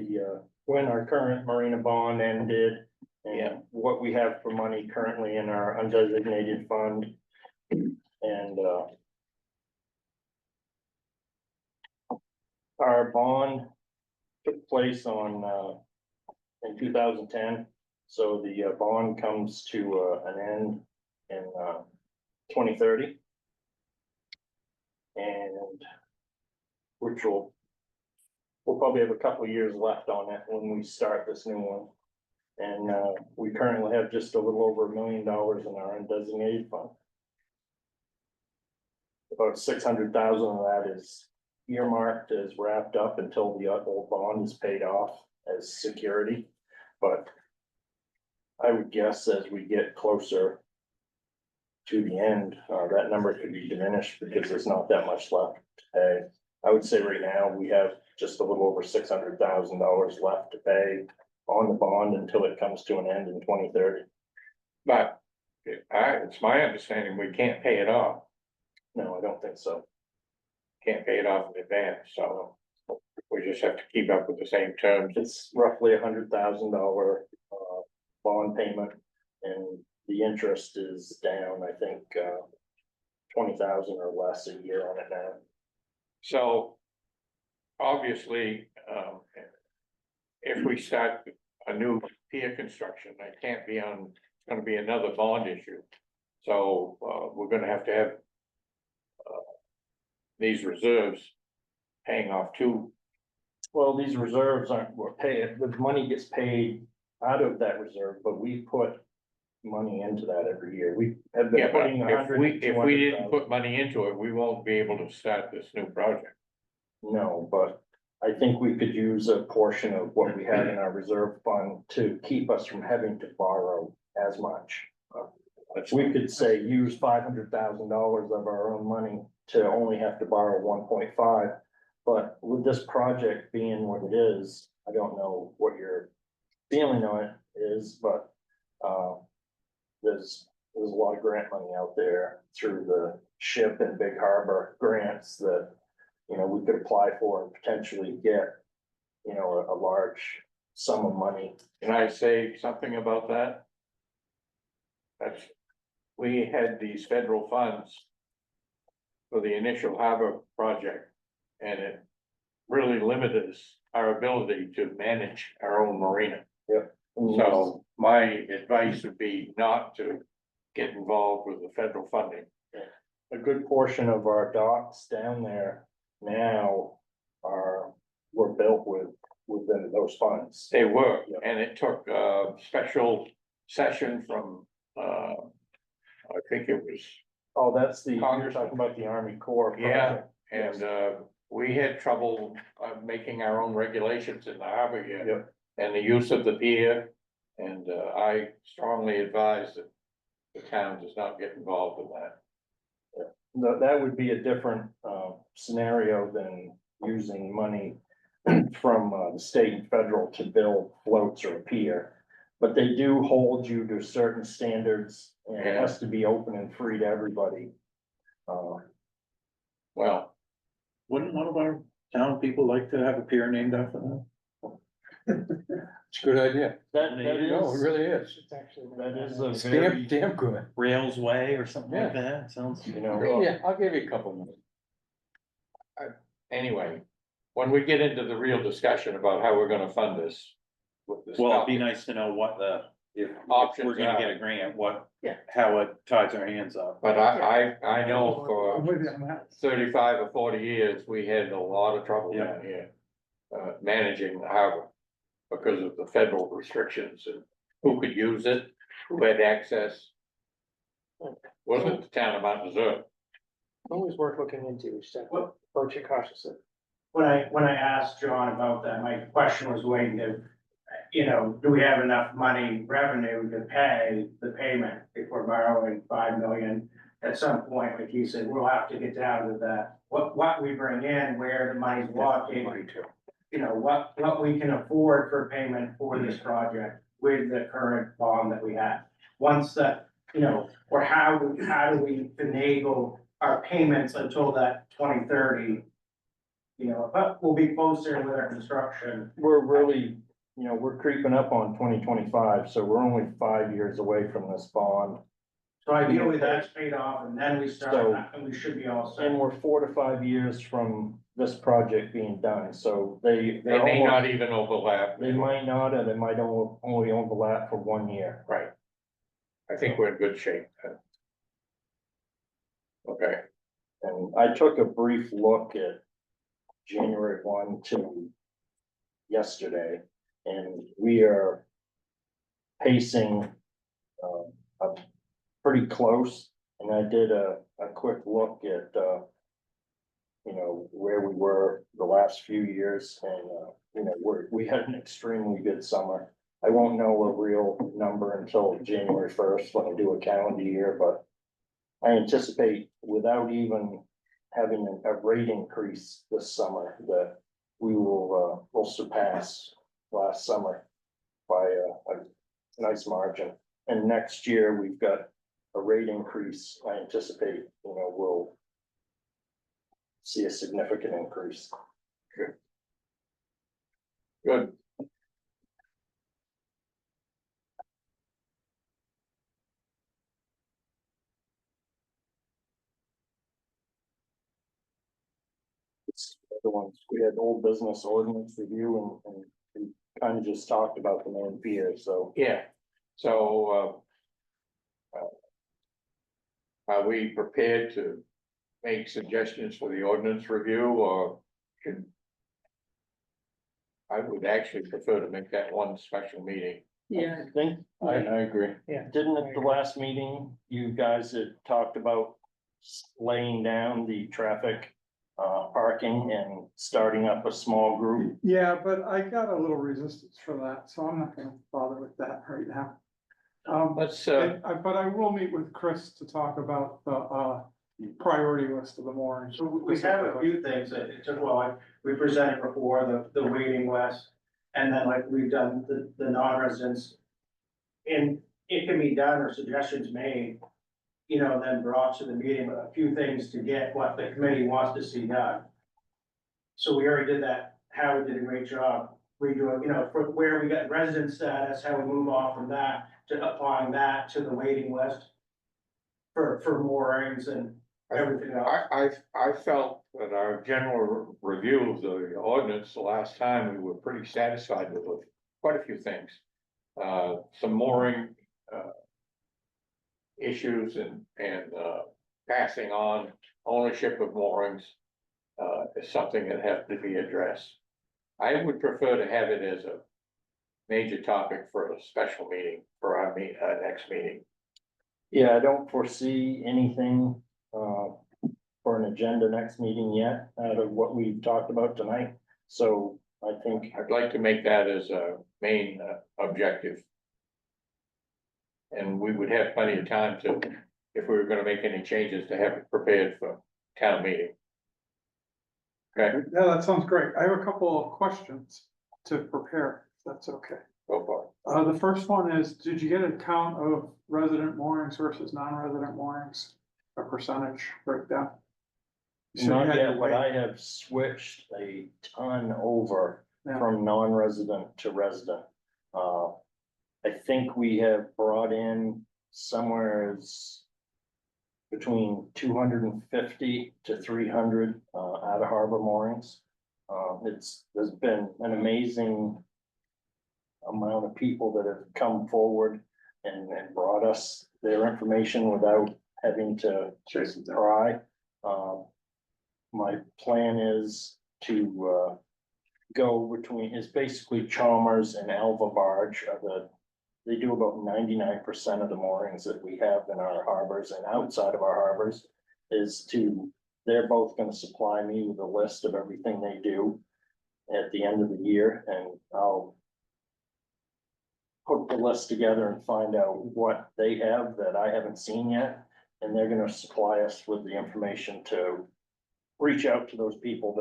when our current marina bond ended Yeah. and what we have for money currently in our undesignated fund. And, our bond took place in 2010. So the bond comes to an end in 2030. And which we'll probably have a couple of years left on it when we start this new one. And we currently have just a little over $1 million in our undesignated fund. About 600,000 of that is earmarked as wrapped up until the old bond is paid off as security. But I would guess as we get closer to the end, that number could be diminished because there's not that much left to pay. I would say right now we have just a little over $600,000 left to pay on the bond until it comes to an end in 2030. but it's my understanding we can't pay it off. No, I don't think so. Can't pay it off in advance, so we just have to keep up with the same terms. It's roughly $100,000 bond payment, and the interest is down, I think, 20,000 or less a year on it now. So obviously, if we start a new pier construction, that can't be on, it's gonna be another bond issue. So we're gonna have to have these reserves paying off too. Well, these reserves we're paying, the money gets paid out of that reserve, but we put money into that every year. We have Yeah, been but putting if we didn't 100,000. put money into it, we won't be able to start this new project. No, but I think we could use a portion of what we have in our reserve fund to keep us from having to borrow as much. We could say use $500,000 of our own money to only have to borrow 1.5. But with this project being what it is, I don't know what your feeling on it is, but there's a lot of grant money out there through the SHIP and Big Harbor grants that, you know, we could apply for and potentially get, you know, a large sum of money. Can I say something about that? We had these federal funds for the initial harbor project, and it really limited our ability to manage our own marina. So my advice would be not to get involved with the federal funding. A good portion of our docks down there now were built within those funds. They were, Yeah. and it took a special session from, I think it was, Oh, that's you're Congress. talking about the Army Corps Yeah, project. and we had trouble making our own regulations in the harbor here. Yep. And the use of the pier, and I strongly advise that the town does not get involved in that. That would be a different scenario than using money from the state and federal to build floats or a pier. But they do hold you to certain standards, and it has to be open and free to everybody. Well, Wouldn't one of our town people like to have a pier named after them? it's a good idea. That No, it is, really is. It's actually. that is a It's very, damn good. Rails Way or something like Yeah. that, sounds. you know, Yeah, I'll give you a couple more. anyway, when we get into the real discussion about how we're gonna fund this. With this Well, it'd be topic, nice to know what the if Options we're gonna get are- a grant, what, Yeah. how it ties our hands up. But I know I'm for with you on that. 35 or 40 years, we had a lot of trouble Yeah. down here. Managing the harbor because of the federal restrictions and who could use it, who had access. Wasn't the town of Mount Desert. Always worth looking into, just have to approach it cautiously. When I asked John about that, my question was going to, do we have enough money revenue to pay the payment if we're borrowing 5 million? At some point, like you said, we'll have to get down to that, what we bring in, where the money's walking. What we can afford for payment for this project with the current bond that we have. Once that, or how do we finagle our payments until that 2030? But we'll be closer with our construction. We're really, we're creeping up on 2025, so we're only 5 years away from this bond. So ideally, that's paid off and then we start, So- and we should be all set. And we're 4 to 5 years from this project being done, so They may not even overlap. They might not, and it might only overlap for 1 year. Right. I think we're in good shape. Okay, And I took a brief look at January 1 to yesterday, and we are pacing up pretty close. And I did a quick look at, where we were the last few years, and, we had an extremely good summer. I won't know a real number until January 1st when I do a calendar year, but I anticipate without even having a rate increase this summer, that we will surpass last summer by a nice margin. And next year, we've got a rate increase. I anticipate, we'll see a significant increase. good. The ones, we had old business ordinance review and we kind of just talked about the main pier, so. Yeah, so, are we prepared to make suggestions for the ordinance review or should? I would actually prefer to make that one special meeting. Yeah, I think, I agree. didn't at the last meeting, you guys had talked about laying down the traffic parking and starting up a small group. Yeah, but I got a little resistance for that, so I'm not gonna bother with that right now. Let's, But I will meet with Chris to talk about the priority list of the moorings. So we have a few things that it took a while, we presented before, the waiting list, and then like we've done the non-residents. And it can be done or suggestions made, then brought to the meeting, a few things to get what the committee wants to see done. So we already did that, Howard did a great job redoing, for where we got resident status, how we move off from that to applying that to the waiting list. For moorings and everything else. I felt that our general review of the ordinance the last time, we were pretty satisfied with quite a few things. Some mooring, issues and passing on ownership of moorings. Is something that has to be addressed. I would prefer to have it as a major topic for a special meeting for our next meeting. Yeah, I don't foresee anything for an agenda next meeting yet out of what we've talked about tonight. So I think, I'd like to make that as a main objective. And we would have plenty of time to, if we were gonna make any changes, to have it prepared for town meeting. Okay, Yeah, that sounds great. I have a couple of questions to prepare, if that's okay. go for it. The first one is, did you get a count of resident moorings versus non-resident moorings? A percentage breakdown? You said you not had yet, your but weight. I have switched a ton over Yeah. from non-resident to resident. I think we have brought in somewhere between 250 to 300 out of harbor moorings. There's been an amazing amount of people that have come forward and brought us their information without having to Chase it down. try. My plan is to, go between, is basically Chalmers and Alva Barge are they do about 99% of the moorings that we have in our harbors and outside of our harbors. They're both gonna supply me with a list of everything they do at the end of the year, and I'll put the list together and find out what they have that I haven't seen yet, and they're gonna supply us with the information to reach out to those people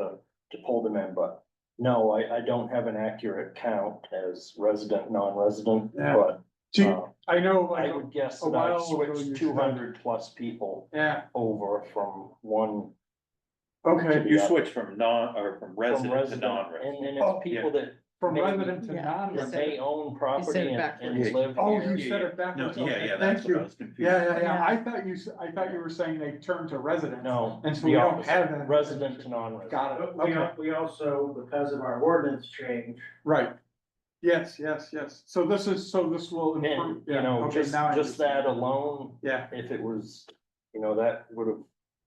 to pull them in, but no, I don't have an accurate count as resident, non-resident, Yeah. but Do you- I know, I like, would guess a that I've while ago you switched said- 200+ people yeah, over from one. okay, You switch from from From resident to resident, non-resident. and Oh, it's people that from maybe- resident to Yeah. non-resident. may own property and backwards. live Oh, here. you said it No, backwards, yeah, okay, yeah, thank that's what I you. was confused. Yeah, Yeah. I thought you were saying they turned to residents. No. And so the we don't opposite, have that. resident to non-resident. Got it, We, okay, we also, because of our ordinance change, right. Yes, so this will And, improve, you yeah, know, okay, just now I that understand. alone, Yeah, if it was, that would have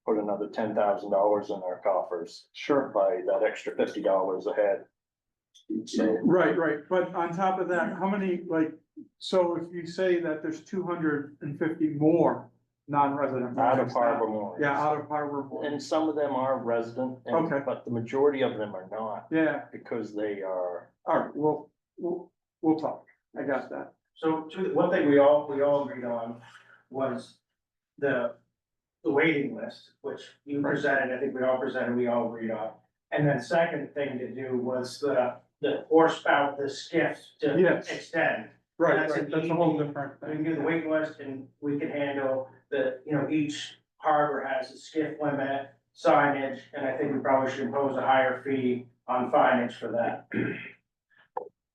put another $10,000 in our coffers sure, by that extra $50 a head. So, right, but on top of that, how many, like, so if you say that there's 250 more non-resident. out of moorings now- harbor moorings. Yeah, out of harbor. moorings. And some of them are resident, Okay. but the majority of them are not, Yeah, because they are, all right, we'll talk, I got that. so one thing we all agreed on was the waiting list, which you presented, I think we all presented, we all agreed on. And then second thing to do was the horsepower, the skiff to Yes. extend. Right, That's right, an that's a whole easy- different We can thing. do the waiting list and we can handle each harbor has a skiff limit, signage, and I think we probably should impose a higher fee on signage for that.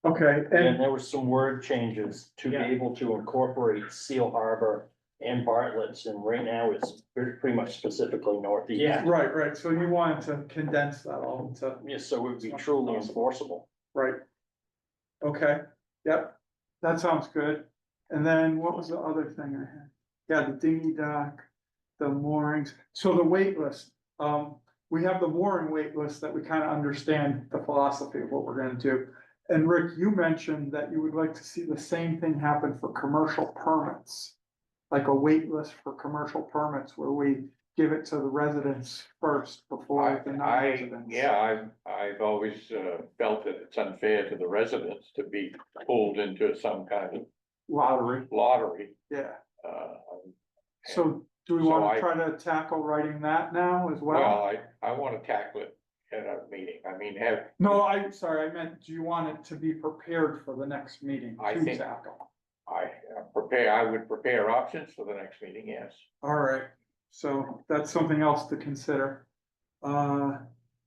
Okay, and and, there were some word changes to be Yeah. able to incorporate Seal Harbor and Bartlett's, and right now it's pretty much specifically northeast. Yeah. right, so you wanted to condense that all into, Yeah, so it would be truly enforceable. right? Okay, yep, that sounds good. And then what was the other thing I had? Yeah, the dinghy dock, the moorings, so the wait list, we have the mooring wait list that we kind of understand the philosophy of what we're gonna do. And Rick, you mentioned that you would like to see the same thing happen for commercial permits. Like a wait list for commercial permits where we give it to the residents first before the non-residents. I've always felt that it's unfair to the residents to be pulled into some kind of Lottery, lottery. yeah. Uh, So do we So wanna I- try to tackle writing that now as Well, well? I wanna tackle it at a meeting, I mean, No, I meant, do you want it to be prepared for the next meeting I to think- tackle? I would prepare options for the next meeting, yes. All right, so that's something else to consider. I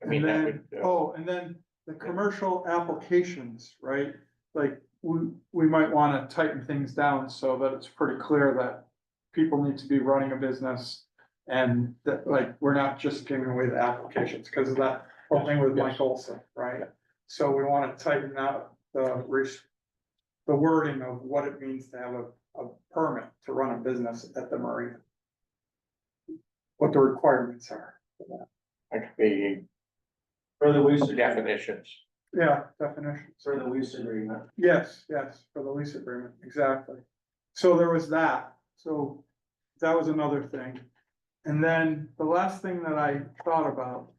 And mean, that then, would, and then the commercial applications, right? Like, we might wanna tighten things down so that it's pretty clear that people need to be running a business. And that, like, we're not just giving away the applications, cause of that whole thing with Mike Olson, right? So we wanna tighten out the wording of what it means to have a permit to run a business at the marina. What the requirements are. like the For the lease agreement, definitions. Yeah, definitions. for the lease agreement. Yes, for the lease agreement, exactly. So there was that, so that was another thing. And then the last thing that I thought about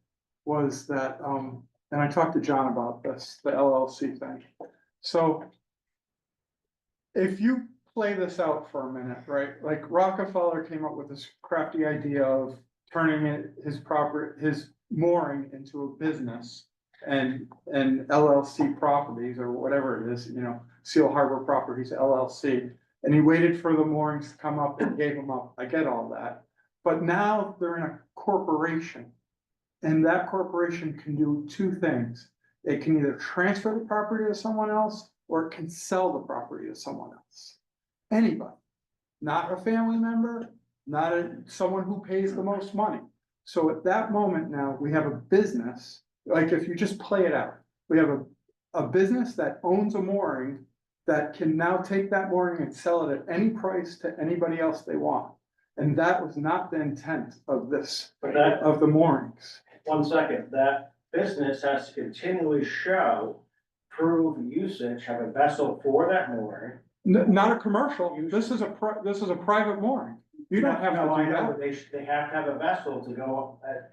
was that, and I talked to John about this, the LLC thing. So if you play this out for a minute, right, like Rockefeller came up with this crafty idea of turning his mooring into a business. And LLC Properties or whatever it is, Seal Harbor Properties LLC. And he waited for the moorings to come up and gave them up. I get all that. But now they're in a corporation. And that corporation can do two things. It can either transfer the property to someone else or it can sell the property to someone else. Anybody, not a family member, not someone who pays the most money. So at that moment now, we have a business. Like if you just play it out, we have a business that owns a mooring that can now take that mooring and sell it at any price to anybody else they want. And that was not the intent of this, But that, of the moorings. 1 second, that business has to continually show, prove usage, have a vessel for that mooring. Not a commercial, this is a private mooring. You don't have No, to I do know, that. but they have to have a vessel to go at.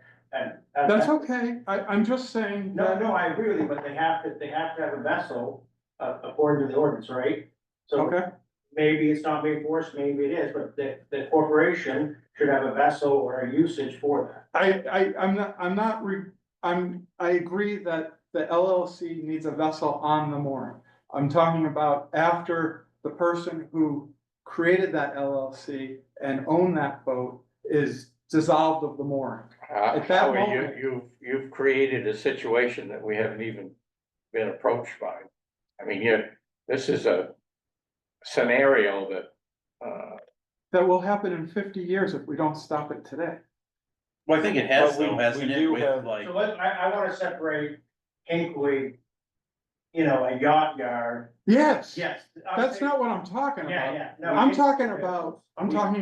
That's okay, I'm just saying No, that, no, I agree with you, but they have to have a vessel, according to the ordinance, right? So okay, maybe it's not being enforced, maybe it is, but the corporation should have a vessel or a usage for that. I agree that the LLC needs a vessel on the mooring. I'm talking about after the person who created that LLC and owned that boat is dissolved of the mooring. At that Howie, moment- you've created a situation that we haven't even been approached by. I mean, this is a scenario that, That will happen in 50 years if we don't stop it today. Well, I think it has But we- though, hasn't we it, do with have- like, So I wanna separate Hinkley, a yacht yard. Yes, Yes. that's not what I'm talking Yeah, about. yeah. No, I'm talking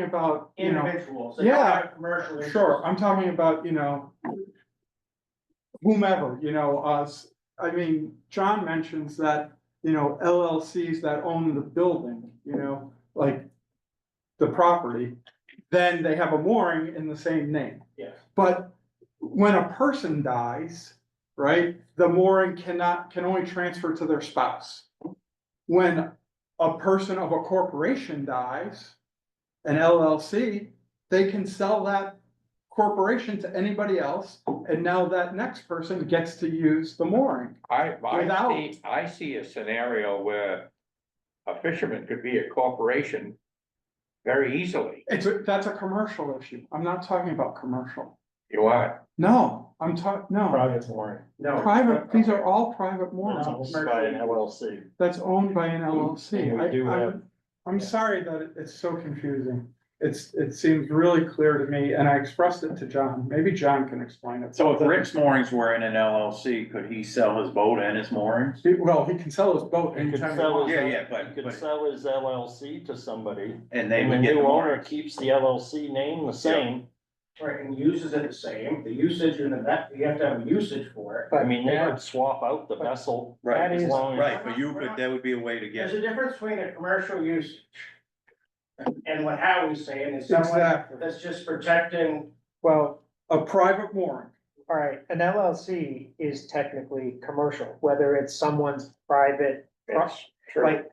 about, Individuals. that Yeah, don't have Commercial. interests. sure, I'm talking about, whomever, us. I mean, John mentions that, LLCs that own the building, like the property, then they have a mooring in the same name. Yes. But when a person dies, right, the mooring can only transfer to their spouse. When a person of a corporation dies, an LLC, they can sell that corporation to anybody else, and now that next person gets to use the mooring. I see a scenario where a fisherman could be a corporation very easily. That's a commercial issue. I'm not talking about commercial. You are, No, no, Private mooring, No. private, these are all private it's moorings. owned by an LLC. That's owned by an LLC. And we do have- I'm sorry that it's so confusing. It seems really clear to me, and I expressed it to John. Maybe John can explain it. so if Rick's moorings were in an LLC, could he sell his boat and his moorings? Well, he can sell his boat He could anytime he sell wants. his, Yeah, but- he could but- sell his LLC to somebody, And they and the would get the new owner moorings. keeps the LLC name the same. Right, and uses it the same, the usage and you have to have a usage for it. I mean, they could swap out the vessel. Right, as long as- right, but that would be a way to There's get, a difference between a commercial usage and what Howie's saying is someone Exactly. that's just protecting. Well, A private mooring. all right, an LLC is technically commercial, whether it's someone's private, that's true. like.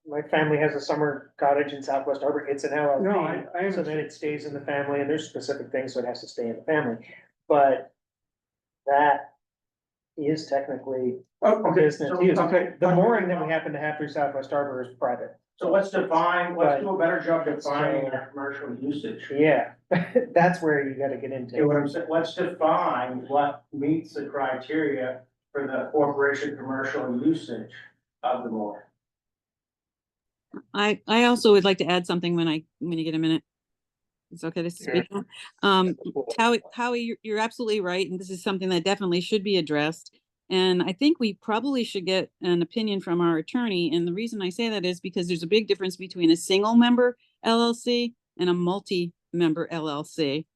My family has a summer cottage in Southwest Harbor, it's an No, LLC, I so then it stays in the family, and there's specific things, so it has to stay in the family. But that is technically Oh, a okay, business use. okay. The mooring that we happen to have through Southwest Harbor is private. So let's do a better job But- defining our commercial usage. Yeah, that's where you gotta get You know into. what I'm saying? Let's define what meets the criteria for the corporation commercial usage of the mooring. I also would like to add something when you get a minute. It's okay to speak. Howie, you're absolutely right, and this is something that definitely should be addressed. And I think we probably should get an opinion from our attorney. And the reason I say that is because there's a big difference between a single member LLC and a multi-member LLC.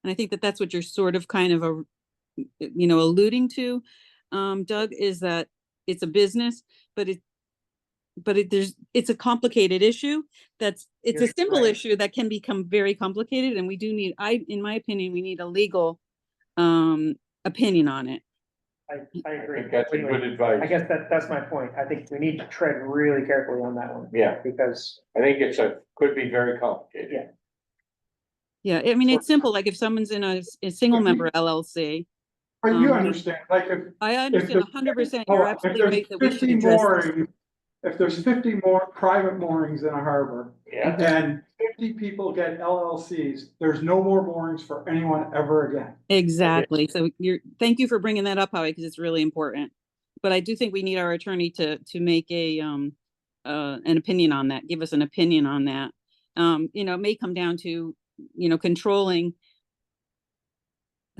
And I think that that's what you're sort of kind of alluding to, Doug, is that it's a business, but it's a complicated issue. It's a You're simple right. issue that can become very complicated, and we do need, in my opinion, we need a legal opinion on it. I I agree. think that's a good I advice. guess that's my point. I think we need to tread really carefully on that one. Yeah. Because, I think could be very complicated. Yeah. Yeah, I mean, it's simple, like if someone's in a single member LLC, But you Um, understand, like if. I understand 100%, Hold you're on, absolutely if right there's that we 50 should address this. moorings, if there's 50 more private moorings in a harbor Yeah, and 50 people get LLCs, there's no more moorings for anyone ever again. Exactly. So thank you for bringing that up, Howie, because it's really important. But I do think we need our attorney to make an opinion on that, give us an opinion on that. It may come down to, controlling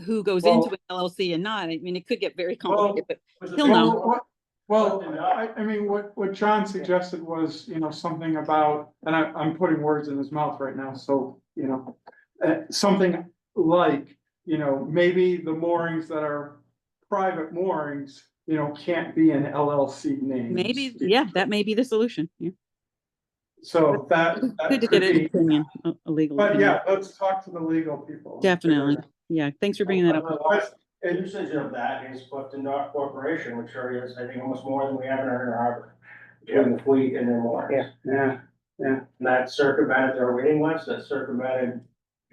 who goes into an LLC and not. I mean, it could get very complicated, but he'll know. Well, Well, I mean, what John suggested was, something about, and I'm putting words in his mouth right now, so, something like, maybe the moorings that are private moorings, can't be an LLC name. Maybe, yeah, that may be the solution. Yeah. So that Good to could get an be, opinion, a legal but opinion. yeah, let's talk to the legal people. Definitely. Yeah, thanks for bringing that up. The usage of that is Clifton Dock Corporation, which already is, I think, almost more than we have in our harbor. Between the fleet and then more. Yeah. And that circumvented their waiting list, that circumvented.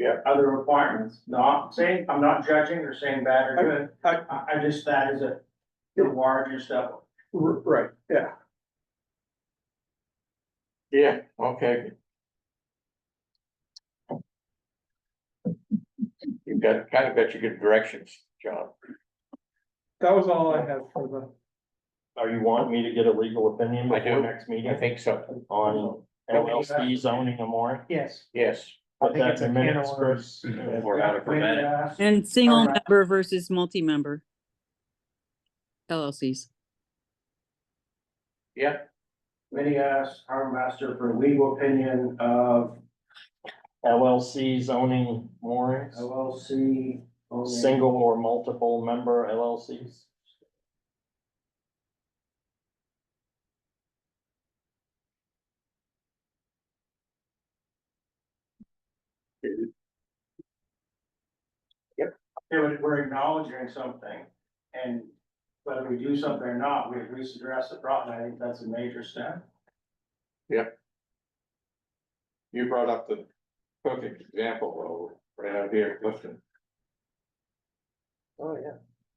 Yeah. Other requirements, not saying, I'm not judging or saying bad or good, I just, that is the largest of. Right, yeah. Yeah, okay. You've got, kind of got your good directions, John. That was all I had for the. Are you wanting me to get a legal opinion I before do. next meeting? I think so, On LLC zoning and more? Yes, yes. I Put think that it's in a the can minutes of first. worms. Or how to prevent it. And single Alright. member versus multi-member. LLCs. Yeah, Committee asked our master for legal opinion of LLC zoning moorings, LLC. owning- single or multiple member LLCs. Yeah, but we're acknowledging something, and whether we do something or not, we at least address the problem, I think that's a major step. you brought up the perfect example, though, right out here, Clifton. Oh, yeah.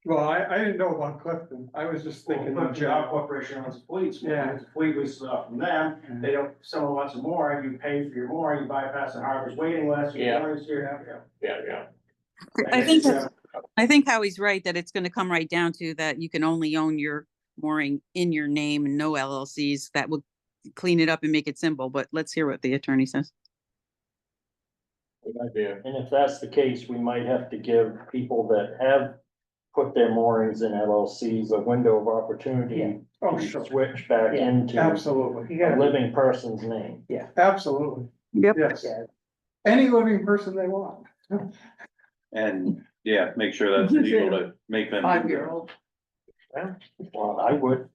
Well, I didn't know about Clifton, I was just thinking in Clifton Dock general. Corporation owns fleets, Yeah. the fleet leases off from them, they don't, someone wants a more, you pay for your more, you bypass the harbor's waiting list. your Yeah. moorings here, Yeah. I think Howie's right that it's gonna come right down to that you can only own your mooring in your name and no LLCs. That will clean it up and make it simple, but let's hear what the attorney says. Good idea. And if that's the case, we might have to give people that have put their moorings in LLCs a window of opportunity Oh, to sure, switch back Yeah, into absolutely, You a gotta, living person's name. absolutely, Yep. yes, yeah, any living person they want. And, yeah, make sure that's legal to make them. 5-year-old. Well, I would.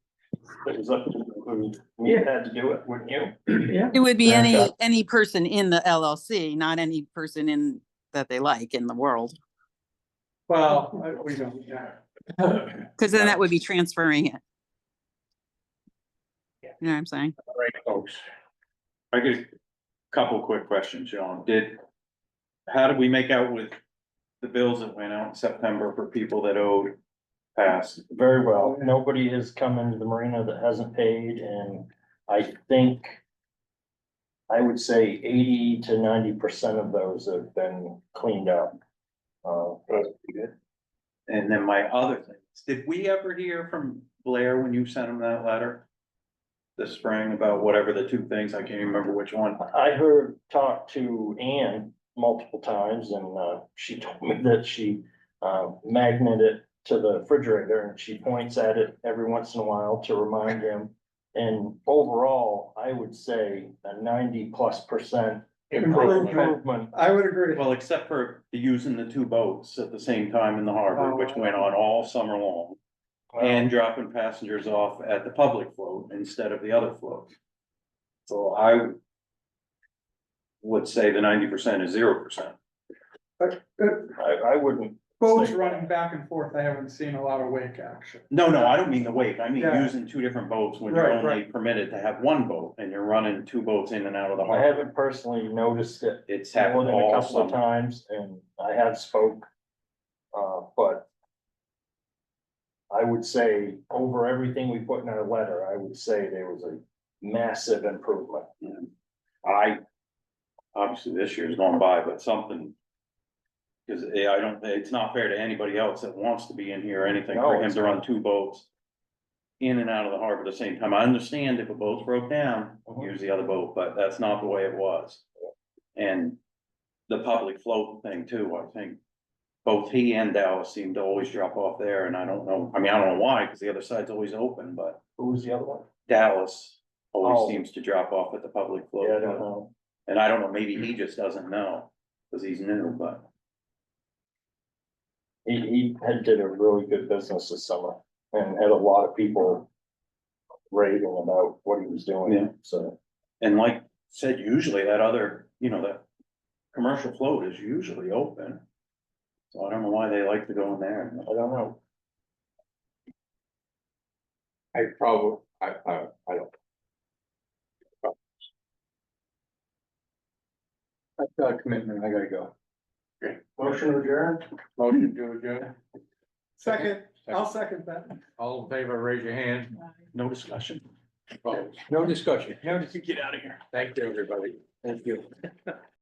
It was up to who me had to do it, wouldn't you? yeah. It would be Yeah. any person in the LLC, not any person in that they like in the world. Well, we don't, yeah. Cause then that would be transferring it. Yeah. You know what I'm saying? All right, folks. I get a couple quick questions, Sean. How did we make out with the bills that went out in September for people that owed past? Very well. Nobody has come into the marina that hasn't paid, and I think I would say 80 to 90% of those have been cleaned up. That's pretty good. And then my other things, did we ever hear from Blair when you sent him that letter? This spring about whatever the two things, I can't even remember which one. I talked to Ann multiple times, and she told me that she magneted it to the refrigerator, and she points at it every once in a while to remind him. And overall, I would say a 90+% improvement. I would agree. Well, except for using the two boats at the same time in the harbor, which went on all summer long. And dropping passengers off at the public float instead of the other float. So I would say the 90% is 0%. I wouldn't. Boats running back and forth, I haven't seen a lot of wake action. No, I don't mean the wake. I mean Yeah. using two different boats when you're Right, only right. permitted to have one boat and you're running two boats in and out of the I harbor. haven't personally noticed it It's more happened than a all couple of summer. times, and I have spoke. But I would say over everything we put in our letter, I would say there was a massive improvement. Obviously this year's gone by, but something. Cause it's not fair to anybody else that wants to be in here or anything, No, for him it's to run not. two boats. In and out of the harbor at the same time. I understand if a boat's broke down, use the other boat, but that's not the way it was. And the public float thing too, I think. both he and Dallas seem to always drop off there, and I don't know, I mean, I don't know why, because the other side's always open, but Who's the other one? Dallas Oh. always seems to drop off at the public float. Yeah, I don't know. And I don't know, maybe he just doesn't know, because he's new, but. He had did a really good business this summer and had a lot of people raving about what he was Yeah. doing, so. And like said, usually that other, that commercial float is usually open. So I don't know why they like to go in there. I don't know. I don't. I've got a commitment, I gotta go. Motion adjourned. Motion to adjourn. Second, I'll second that. All in favor, raise your hand. No discussion. No discussion. How did you get out of here? Thank you, everybody. Thank you.